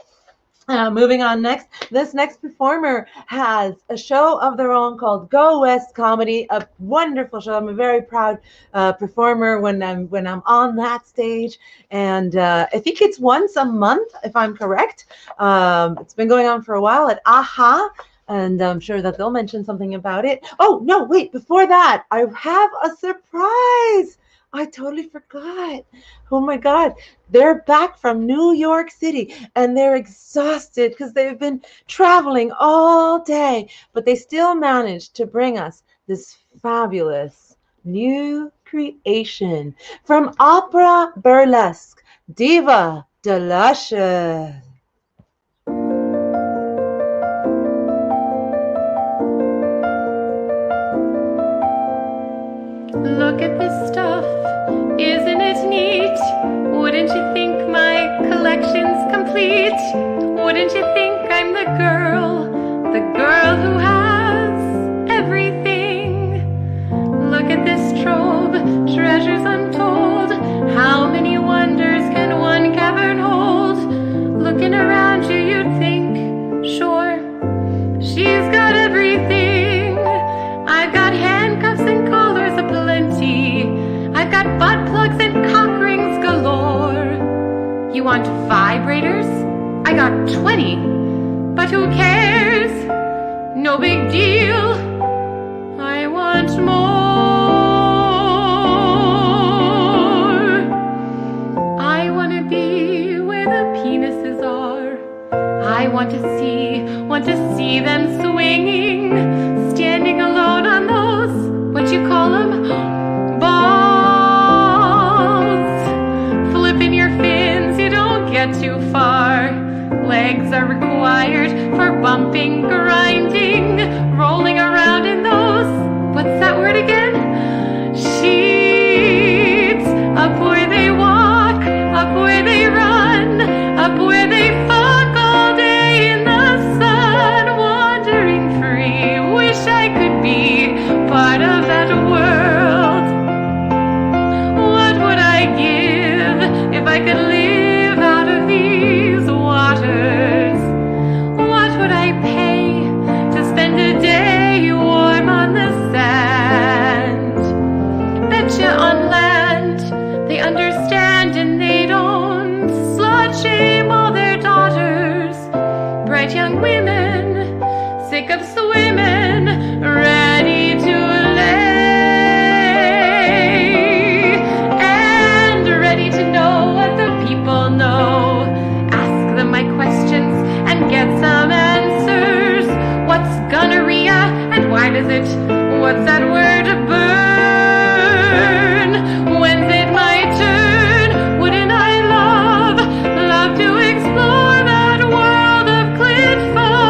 Moving on next. This next performer has a show of their own called Go West Comedy, a wonderful show. I'm a very proud performer when I'm on that stage, and I think it's once a month, if I'm correct. It's been going on for a while at AHA, and I'm sure that they'll mention something about it. Oh no, wait! Before that, I have a surprise. I totally forgot. Oh my God. They're back from New York City and they're exhausted because they've been traveling all day, but they still managed to bring us this fabulous new creation from opera burlesque, Diva Deluscious. Look at this stuff. Isn't it neat? Wouldn't you think my collection's complete? Wouldn't you think I'm the girl who has everything? Look at this trove, treasures untold. How many wonders can one cavern hold? Looking around you, you'd think, sure, she's got everything. I've got handcuffs and collars aplenty. I've got butt plugs and cock rings galore. You want vibrators? I got 20. But who cares? No big deal. I want more. I want to be where the penises are. I want to see them swinging, standing alone on those, what you call them, balls. Flipping your fins, you don't get too far. Legs are required for bumping, grinding, rolling around in those, what's that word again? Sheets. Up where they walk, up where they run, up where they fuck all day in the sun, wandering free. Wish I could be part of that world. What would I give if I could live out of these waters? What would I pay to spend a day warm on the sand? What's that word? Burn. When's it my turn? Wouldn't I love to explore that world of clit fun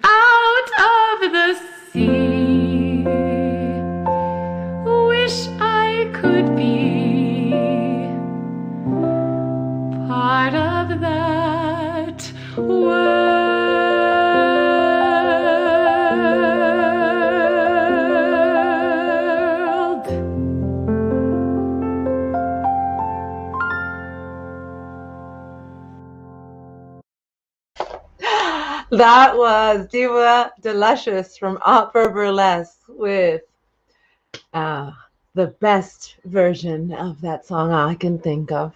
out of the sea? Wish I could be part of that world. That was Diva Delicious from Opera Burlesque with the best version of that song I can think of.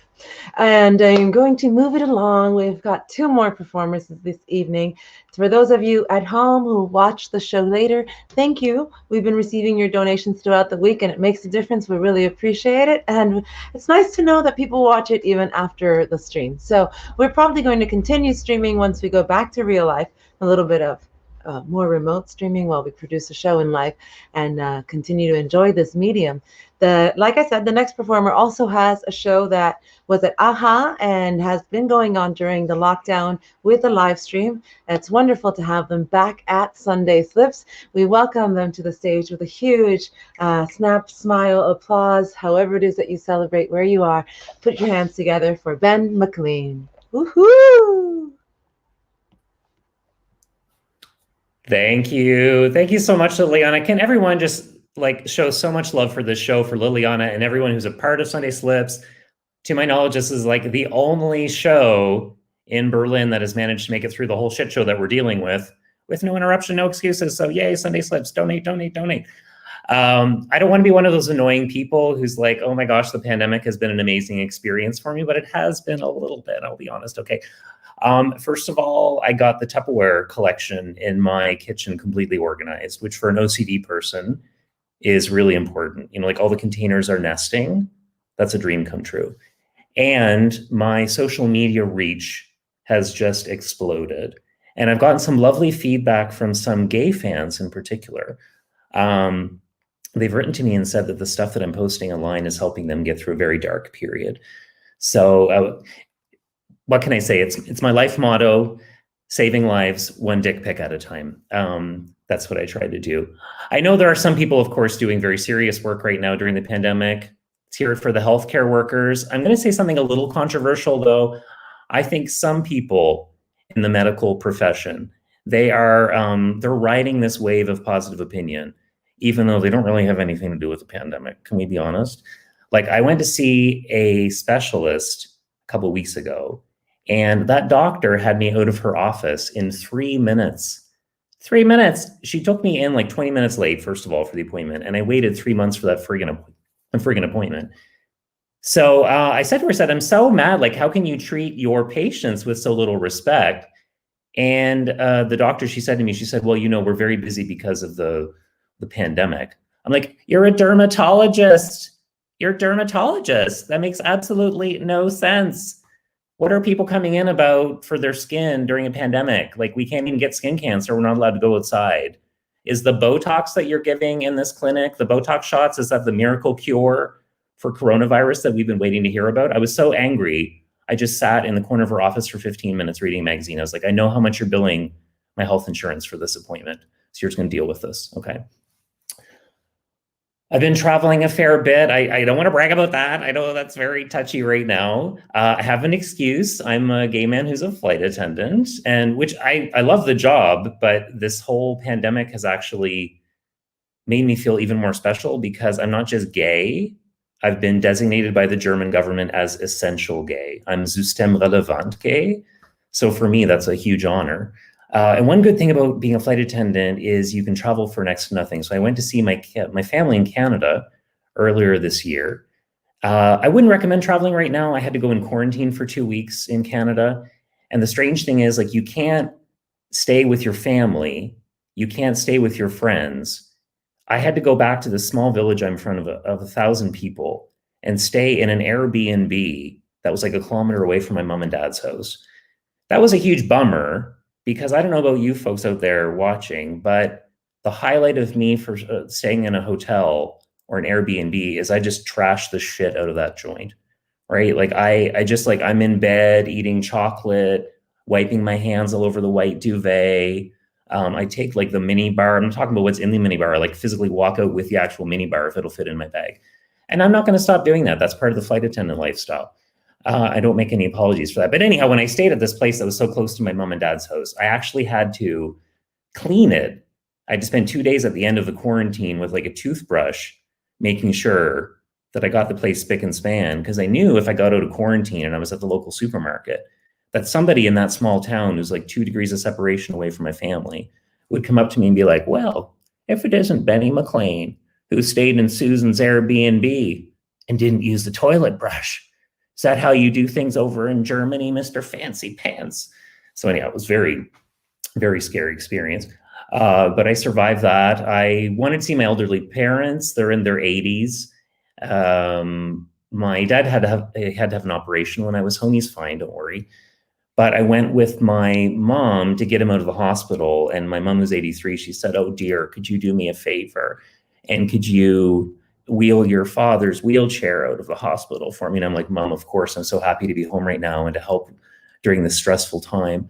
And I'm going to move it along. We've got two more performances this evening. For those of you at home who watch the show later, thank you. We've been receiving your donations throughout the week, and it makes a difference. We really appreciate it. And it's nice to know that people watch it even after the stream. So we're probably going to continue streaming once we go back to real life, a little bit of more remote streaming while we produce a show in life and continue to enjoy this medium. Like I said, the next performer also has a show that was at AHA and has been going on during the lockdown with a live stream. It's wonderful to have them back at Sunday Slips. We welcome them to the stage with a huge snap, smile, applause, however it is that you celebrate where you are. Put your hands together for Ben McLean. Woohoo! Thank you. Thank you so much, Liliana. Can everyone just show so much love for this show, for Liliana and everyone who's a part of Sunday Slips? To my knowledge, this is the only show in Berlin that has managed to make it through the whole shit show that we're dealing with no interruption, no excuses. So yay, Sunday Slips, donate, donate, donate. I don't want to be one of those annoying people who's like, oh my gosh, the pandemic has been an amazing experience for me, but it has been a little bit, I'll be honest. Okay. First of all, I got the Tupperware collection in my kitchen completely organized, which for an OCD person is really important. All the containers are nesting. That's a dream come true. And my social media reach has just exploded. And I've gotten some lovely feedback from some gay fans in particular. They've written to me and said that the stuff that I'm posting online is helping them get through a very dark period. So what can I say? It's my life motto, saving lives one dick pic at a time. That's what I try to do. I know there are some people, of course, doing very serious work right now during the pandemic. It's here for the healthcare workers. I'm going to say something a little controversial, though. I think some people in the medical profession, they're riding this wave of positive opinion, even though they don't really have anything to do with the pandemic. Can we be honest? I went to see a specialist a couple of weeks ago, and that doctor had me out of her office in 3 minutes. 3 minutes. She took me in 20 minutes late, first of all, for the appointment. And I waited 3 months for that friggin' appointment. So I said to her, I'm so mad. How can you treat your patients with so little respect? And the doctor, she said to me, well, we're very busy because of the pandemic. I'm like, you're a dermatologist. You're a dermatologist. That makes absolutely no sense. What are people coming in about for their skin during a pandemic? We can't even get skin cancer. We're not allowed to go outside. Is the Botox that you're giving in this clinic, the Botox shots, is that the miracle cure for coronavirus that we've been waiting to hear about? I was so angry. I just sat in the corner of her office for 15 minutes reading a magazine. I was like, I know how much you're billing my health insurance for this appointment. So you're just going to deal with this. Okay. I've been traveling a fair bit. I don't want to brag about that. I know that's very touchy right now. I have an excuse. I'm a gay man who's a flight attendant, and which I love the job, but this whole pandemic has actually made me feel even more special because I'm not just gay. I've been designated by the German government as essential gay. I'm systemrelevant gay. So for me, that's a huge honor. And one good thing about being a flight attendant is you can travel for next to nothing. So I went to see my family in Canada earlier this year. I wouldn't recommend traveling right now. I had to go in quarantine for 2 weeks in Canada. And the strange thing is, you can't stay with your family. You can't stay with your friends. I had to go back to the small village I'm in front of 1,000 people and stay in an Airbnb that was a kilometer away from my mom and dad's house. That was a huge bummer. because I don't know about you folks out there watching, but the highlight of me for staying in a hotel or an Airbnb is I just trash the shit out of that joint, right? Like I just like, I'm in bed eating chocolate, wiping my hands all over the white duvet. I take like the mini bar. I'm talking about what's in the mini bar. I like physically walk out with the actual mini bar if it'll fit in my bag. And I'm not going to stop doing that. That's part of the flight attendant lifestyle. I don't make any apologies for that. But anyhow, when I stayed at this place that was so close to my mom and dad's house, I actually had to clean it. I had to spend 2 days at the end of the quarantine with like a toothbrush, making sure that I got the place spick and span, because I knew if I got out of quarantine and I was at the local supermarket, that somebody in that small town who's like 2 degrees of separation away from my family would come up to me and be like, well, if it isn't Benny McLean, who stayed in Susan's Airbnb and didn't use the toilet brush. Is that how you do things over in Germany, Mr. Fancy Pants? So anyhow, it was very, very scary experience. But I survived that. I wanted to see my elderly parents. They're in their 80s. My dad had to have an operation when I was home. He's fine, don't worry. But I went with my mom to get him out of the hospital. And my mom was 83. She said, oh dear, could you do me a favor? And could you wheel your father's wheelchair out of the hospital for me? And I'm like, Mom, of course, I'm so happy to be home right now and to help during this stressful time.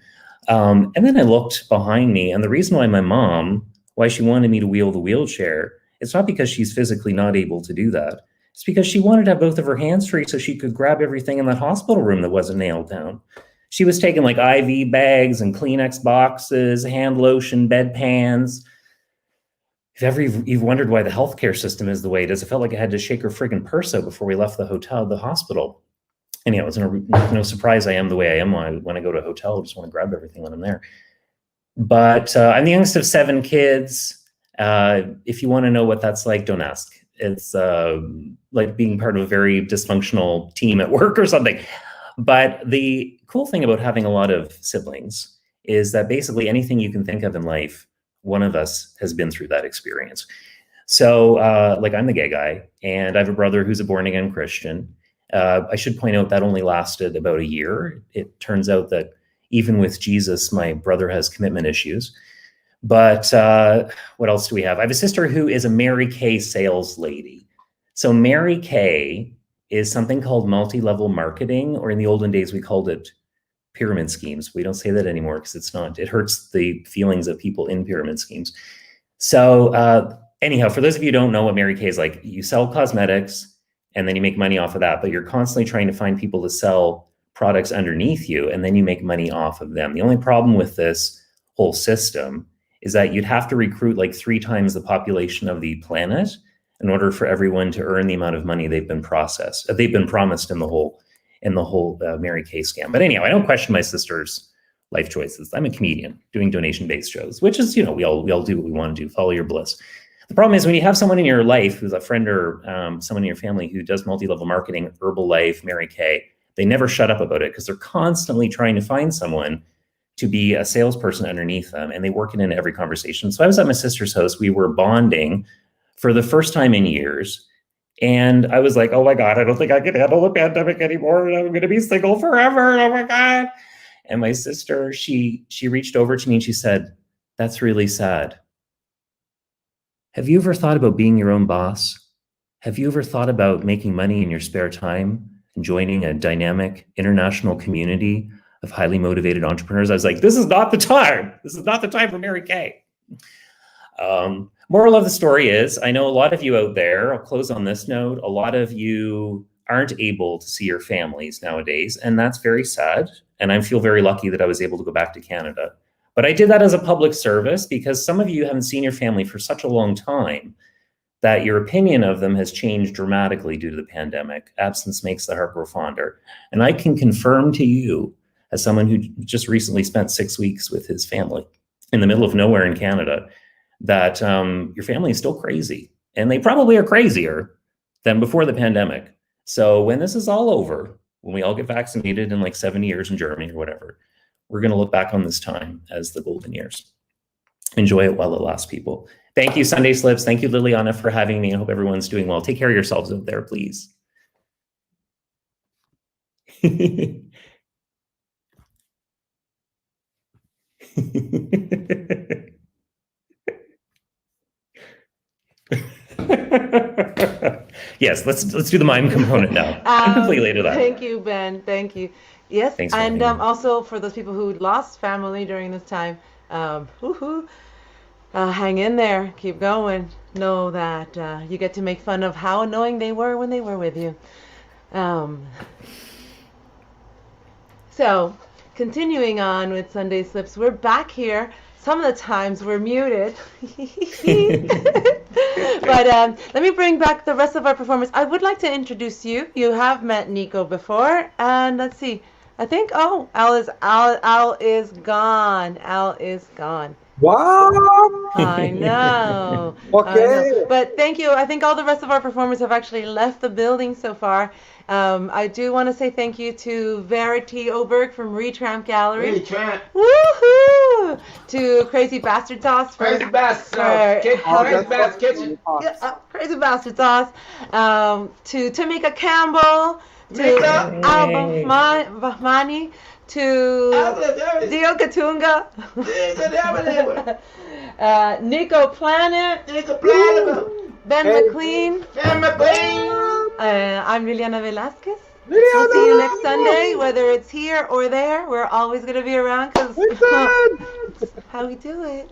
And then I looked behind me, and the reason why my mom, why she wanted me to wheel the wheelchair, it's not because she's physically not able to do that. It's because she wanted to have both of her hands free so she could grab everything in that hospital room that wasn't nailed down. She was taking like IV bags and Kleenex boxes, hand lotion, bedpans. If ever you've wondered why the healthcare system is the way it is, it felt like I had to shake her friggin' purse out before we left the hospital. Anyhow, it was no surprise I am the way I am when I go to a hotel. I just want to grab everything when I'm there. But I'm the youngest of 7 kids. If you want to know what that's like, don't ask. It's like being part of a very dysfunctional team at work or something. But the cool thing about having a lot of siblings is that basically anything you can think of in life, one of us has been through that experience. So like I'm the gay guy, and I have a brother who's a born again Christian. I should point out that only lasted about a year. It turns out that even with Jesus, my brother has commitment issues. But what else do we have? I have a sister who is a Mary Kay sales lady. So Mary Kay is something called multi-level marketing, or in the olden days, we called it pyramid schemes. We don't say that anymore because it hurts the feelings of people in pyramid schemes. So anyhow, for those of you who don't know what Mary Kay is like, you sell cosmetics and then you make money off of that, but you're constantly trying to find people to sell products underneath you, and then you make money off of them. The only problem with this whole system is that you'd have to recruit like 3 times the population of the planet in order for everyone to earn the amount of money they've been promised in the whole Mary Kay scam. But anyhow, I don't question my sister's life choices. I'm a comedian doing donation-based shows, which is, we all do what we want to do. Follow your bliss. The problem is when you have someone in your life who's a friend or someone in your family who does multi-level marketing, Herbalife, Mary Kay, they never shut up about it because they're constantly trying to find someone to be a salesperson underneath them, and they work it into every conversation. So I was at my sister's house. We were bonding for the first time in years. And I was like, oh my God, I don't think I can handle the pandemic anymore. I'm going to be single forever. Oh my God. And my sister, she reached over to me and she said, that's really sad. Have you ever thought about being your own boss? Have you ever thought about making money in your spare time and joining a dynamic international community of highly motivated entrepreneurs? I was like, this is not the time. This is not the time for Mary Kay. Moral of the story is, I know a lot of you out there, I'll close on this note, a lot of you aren't able to see your families nowadays, and that's very sad. And I feel very lucky that I was able to go back to Canada. But I did that as a public service because some of you haven't seen your family for such a long time that your opinion of them has changed dramatically due to the pandemic. Absence makes the heart grow fonder. And I can confirm to you, as someone who just recently spent 6 weeks with his family in the middle of nowhere in Canada, that your family is still crazy, and they probably are crazier than before the pandemic. So when this is all over, when we all get vaccinated in like 70 years in Germany or whatever, we're going to look back on this time as the golden years. Enjoy it while it lasts, people. Thank you, Sunday Slips. Thank you, Liliana, for having me. I hope everyone's doing well. Take care of yourselves out there, please. Yes, let's do the mime component now. I'm completely into that. Thank you, Ben. Thank you. Yes, Thanks for and having me. also for those people who lost family during this time, hang in there, keep going. Know that you get to make fun of how annoying they were when they were with you. So, continuing on with Sunday Slips, we're back here. Some of the times we're muted. But let me bring back the rest of our performers. I would like to introduce you. You have met Nico before. And let's see. I think, Al is gone. Al is gone. What? I know. Okay. I know. But thank you. I think all the rest of our performers have actually left the building so far. I do want to say thank you to Verity Oberg from Retramp Gallery. Retramp. Woohoo! To Crazy Bastard Sauce for Crazy Bastard Sauce. Crazy Bastard Kitchen. Crazy Bastard Sauce. To Tamika Campbell. To Alba Mahmani. To Dio Katunga. Nico Planet. Ben McLean. I'm Liliana Velasquez. We'll see you next Sunday, whether it's here or there. We're always going to be around because that's how we do it.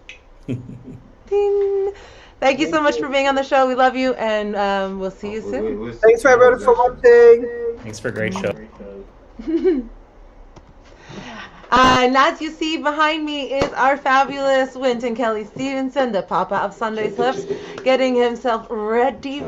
Ding. Thank you so much for being on the show. We love you, and we'll see you soon. Thanks for everybody for watching. Thanks for a great show. And as you see behind me is our fabulous Winton Kelly Stevenson, the Papa of Sunday Slips, getting himself ready.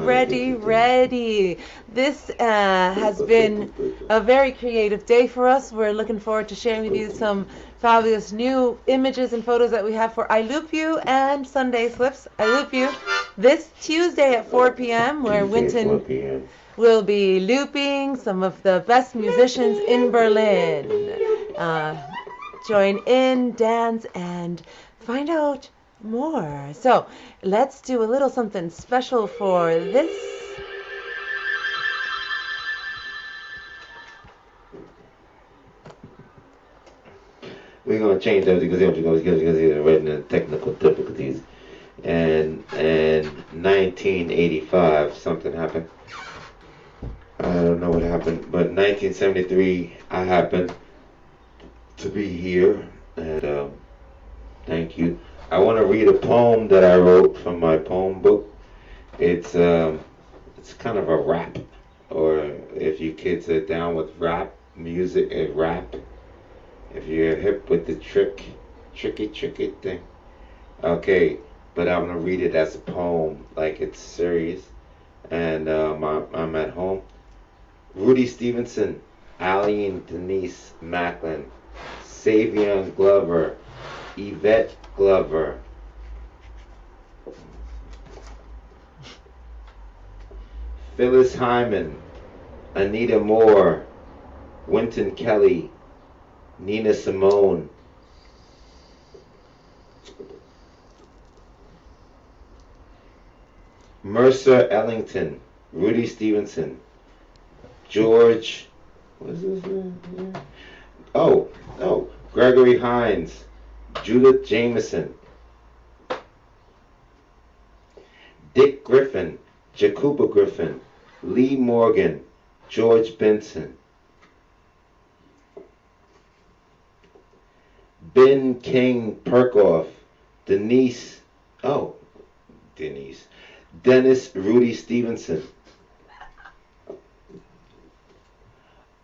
This has been a very creative day for us. We're looking forward to sharing with you some fabulous new images and photos that we have for I Loop You and Sunday Slips. I Loop You this Tuesday at 4 p.m. where Winton will be looping some of the best musicians in Berlin. Join in, dance, and find out more. So let's do a little something special for this. We're going to change that because we're running into technical difficulties. And in 1985, something happened. I don't know what happened, but 1973, I happened to be here, and thank you. I want to read a poem that I wrote from my poem book. It's kind of a rap, or if you kids are down with rap music and rap, if you're hip with the tricky thing. Okay, but I'm gonna read it as a poem, like it's serious, and I'm at home. Rudy Stevenson, Allie and Denise Macklin, Savion Glover, Yvette Glover, Phyllis Hyman, Anita Moore, Winton Kelly, Nina Simone, Mercer Ellington, Rudy Stevenson, George, what's his name? Oh, Gregory Hines, Judith Jameson, Dick Griffin, Jacoba Griffin, Lee Morgan, George Benson, Ben King Perkoff, Dennis Rudy Stevenson,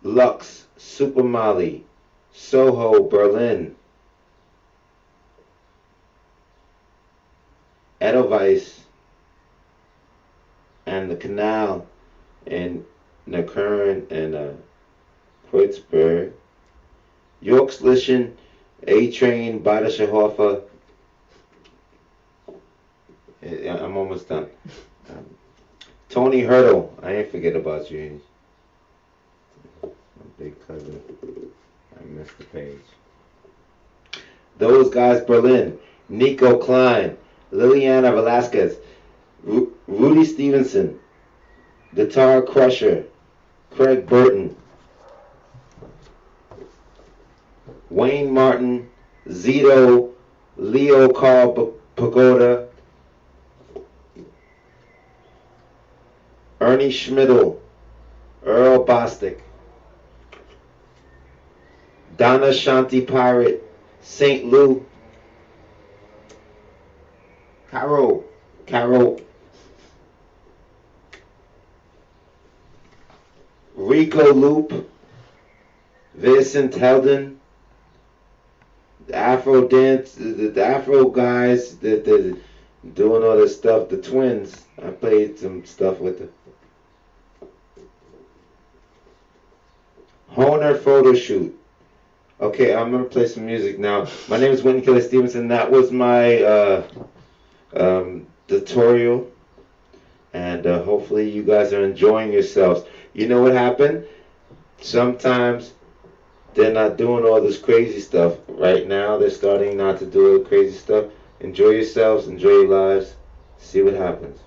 Lux, Super Molly, Soho, Berlin, Edelweiss, and the Canal in Neukölln and Kreuzberg, Yorkslischen, A-Train, Badische Hofer. I'm almost done. Tony Hurdle, I ain't forget about you. My big cousin. I missed the page. Those Guys Berlin, Nico Klein, Liliana Velasquez, Rudy Stevenson, Guitar Crusher, Craig Burton, Wayne Martin, Zito, Leo Carl Pagoda, Ernie Schmidl, Earl Bostic, Donna Shanti Pirate, St. Lou, Carol, Rico Loop, Vincent Heldon, the Afro dance, the Afro guys that doing all this stuff, the twins. I played some stuff with them. Honer photo shoot. Okay, I'm gonna play some music now. My name is Wynton Kelly Stevenson. That was my tutorial, and hopefully you guys are enjoying yourselves. You know what happened? Sometimes they're not doing all this crazy stuff. Right now, they're starting not to do all the crazy stuff. Enjoy yourselves, enjoy your lives, see what happens.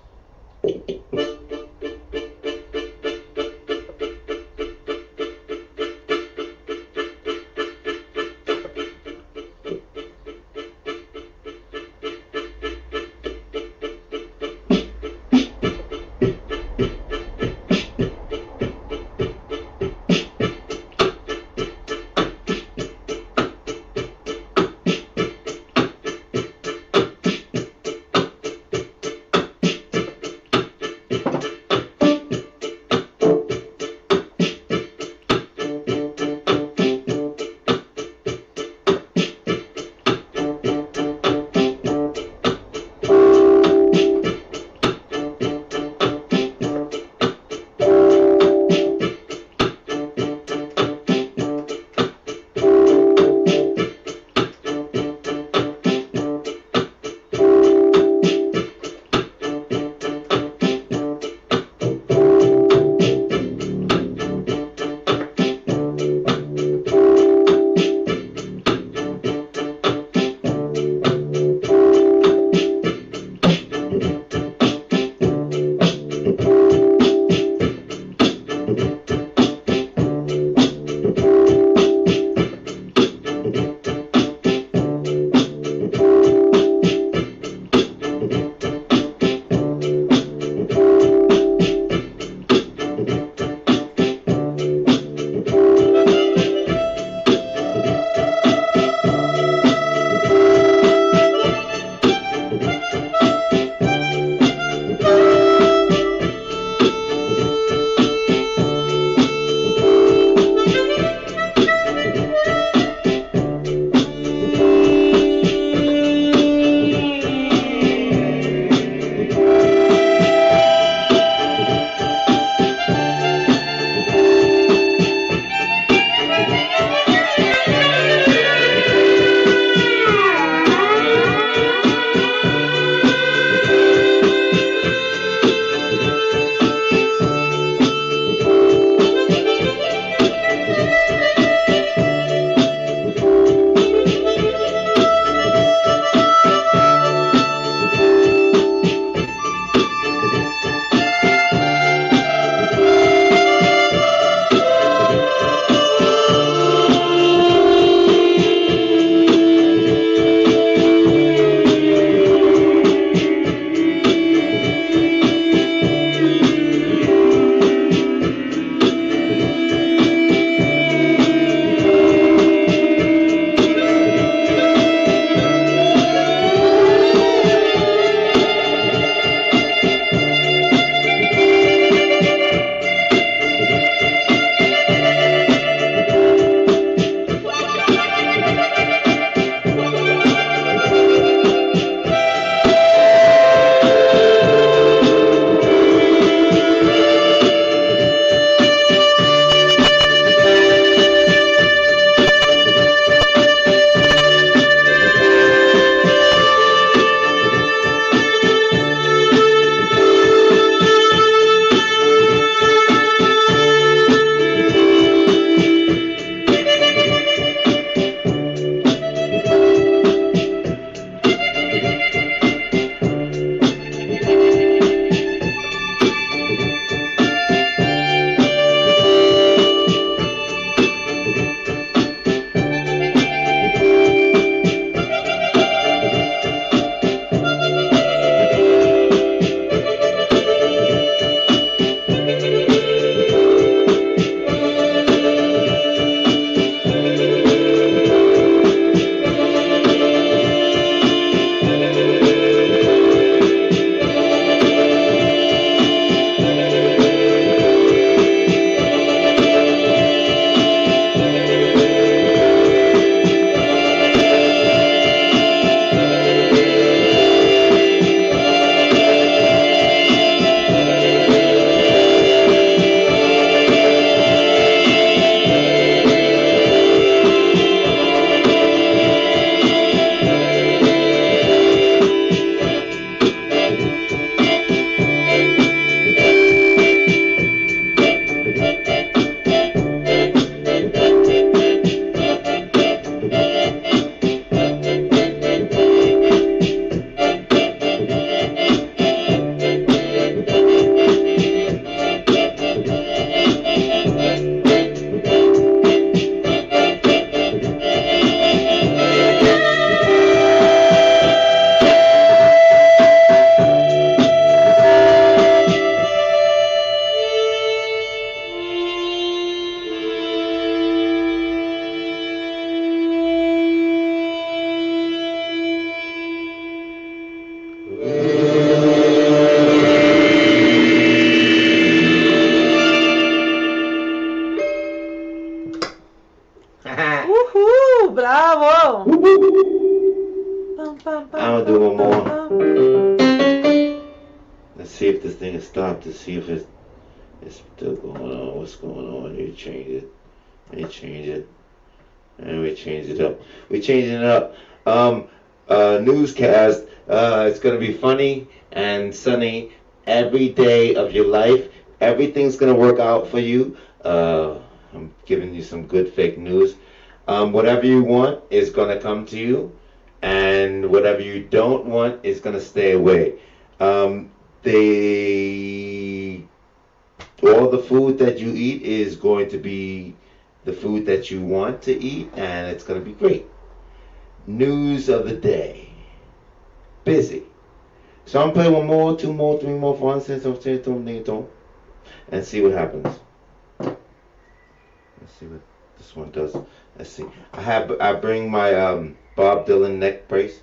Bravo! I'm gonna do one more. Let's see if this thing has stopped. To see if it's still going on. What's going on? You change it. You change it. And we change it up. We changing it up. Newscast. It's gonna be funny and sunny every day of your life. Everything's gonna work out for you. I'm giving you some good fake news. Whatever you want is gonna come to you, and whatever you don't want is gonna stay away. All the food that you eat is going to be the food that you want to eat, and it's going to be great. News of the day. Busy. So I'm playing one more, 2 more, 3 more, 4, 5, 6, 7, 8, 9, and see what happens. Let's see what this one does. Let's see. I bring my Bob Dylan neck brace.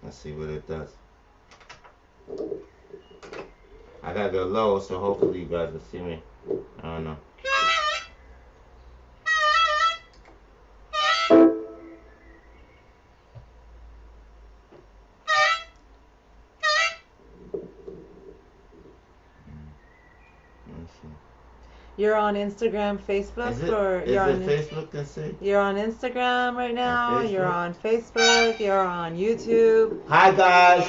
Let's see what it does. I gotta go low, so hopefully you guys will see me. I don't know. You're on Instagram, Facebook, or you're on Facebook? Let's see. You're on Instagram right now. You're on Facebook. You're on YouTube. Hi guys.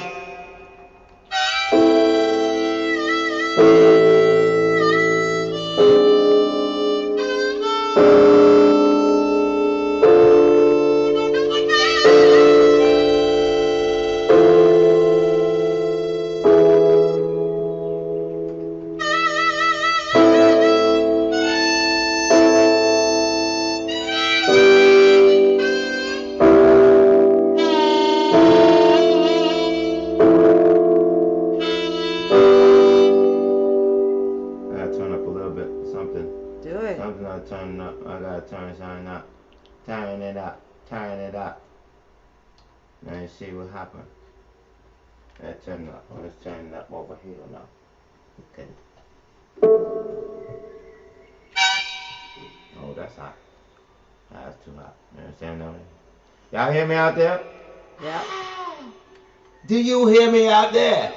See what happened. Let's turn up. Let's turn it up over here now. Okay. Oh, that's hot. That's too hot. You understand that? Y'all hear me out there? Yeah. Do you hear me out there?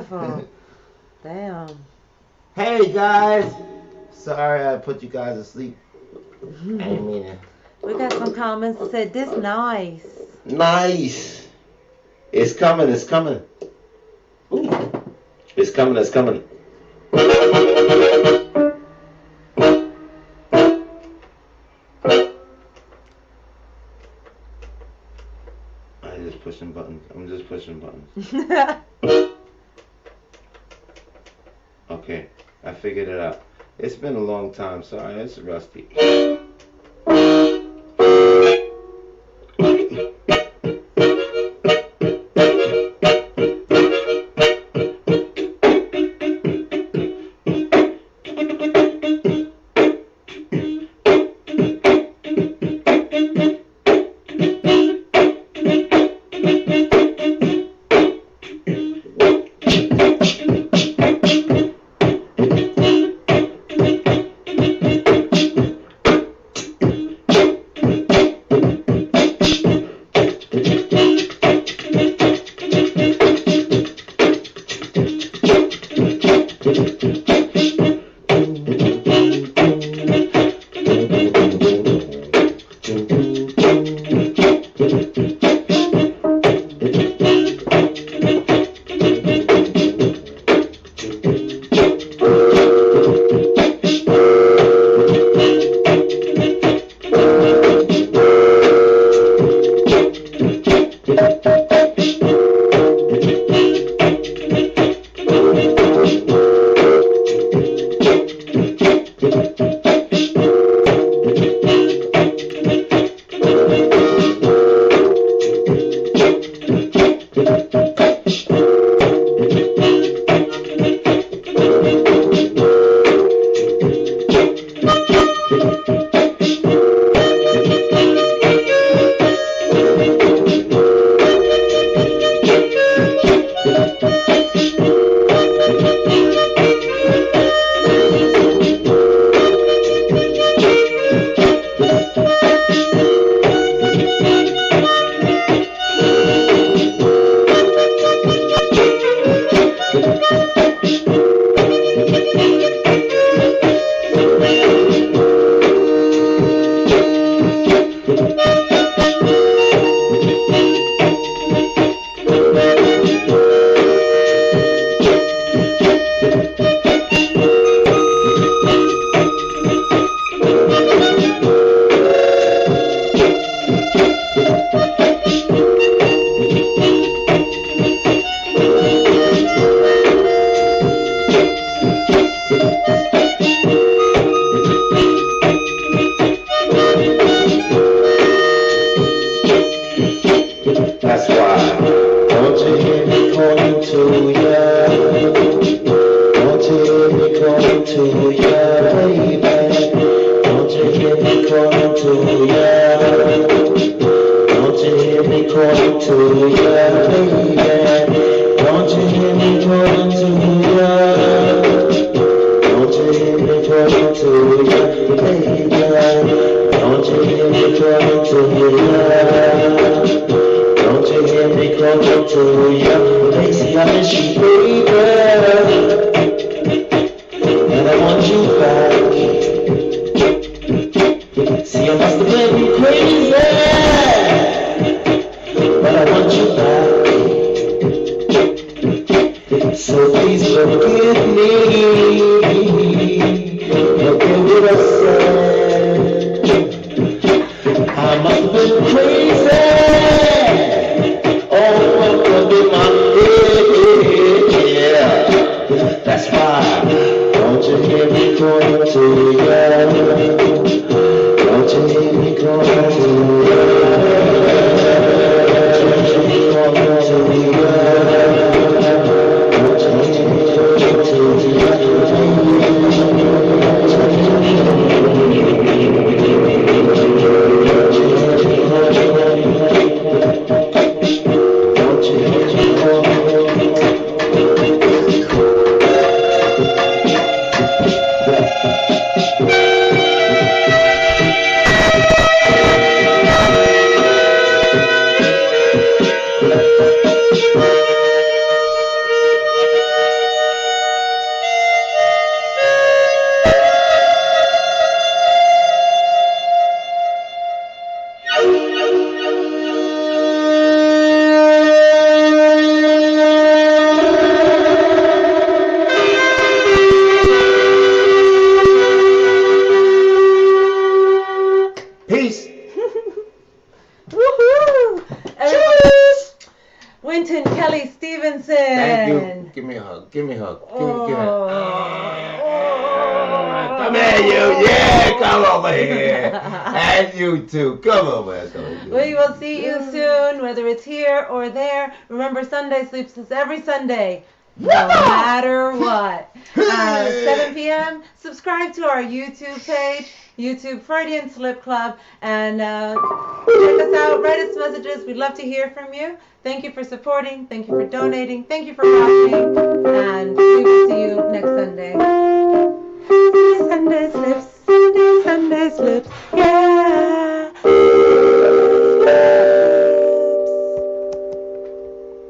Beautiful. Damn. Hey guys, sorry I put you guys to sleep. I didn't mean it. We got some comments that said this nice. Nice. It's coming. It's coming. Ooh. It's coming. It's coming. I'm just pushing buttons. Okay, I figured it out. It's been a long time. Sorry, it's rusty. Give me a hug. Give me a hug. Give me come here, you. Yeah, come over here. And you too. Come over here. We will see you soon, whether it's here or there. Remember, Sunday Sleeps is every Sunday, no matter what. 7 p.m. Subscribe to our YouTube page, YouTube Freudian Slip Club, and check us out. Write us messages. We'd love to hear from you. Thank you for supporting. Thank you for donating. Thank you for watching. And we will see you next Sunday. Sunday Slips.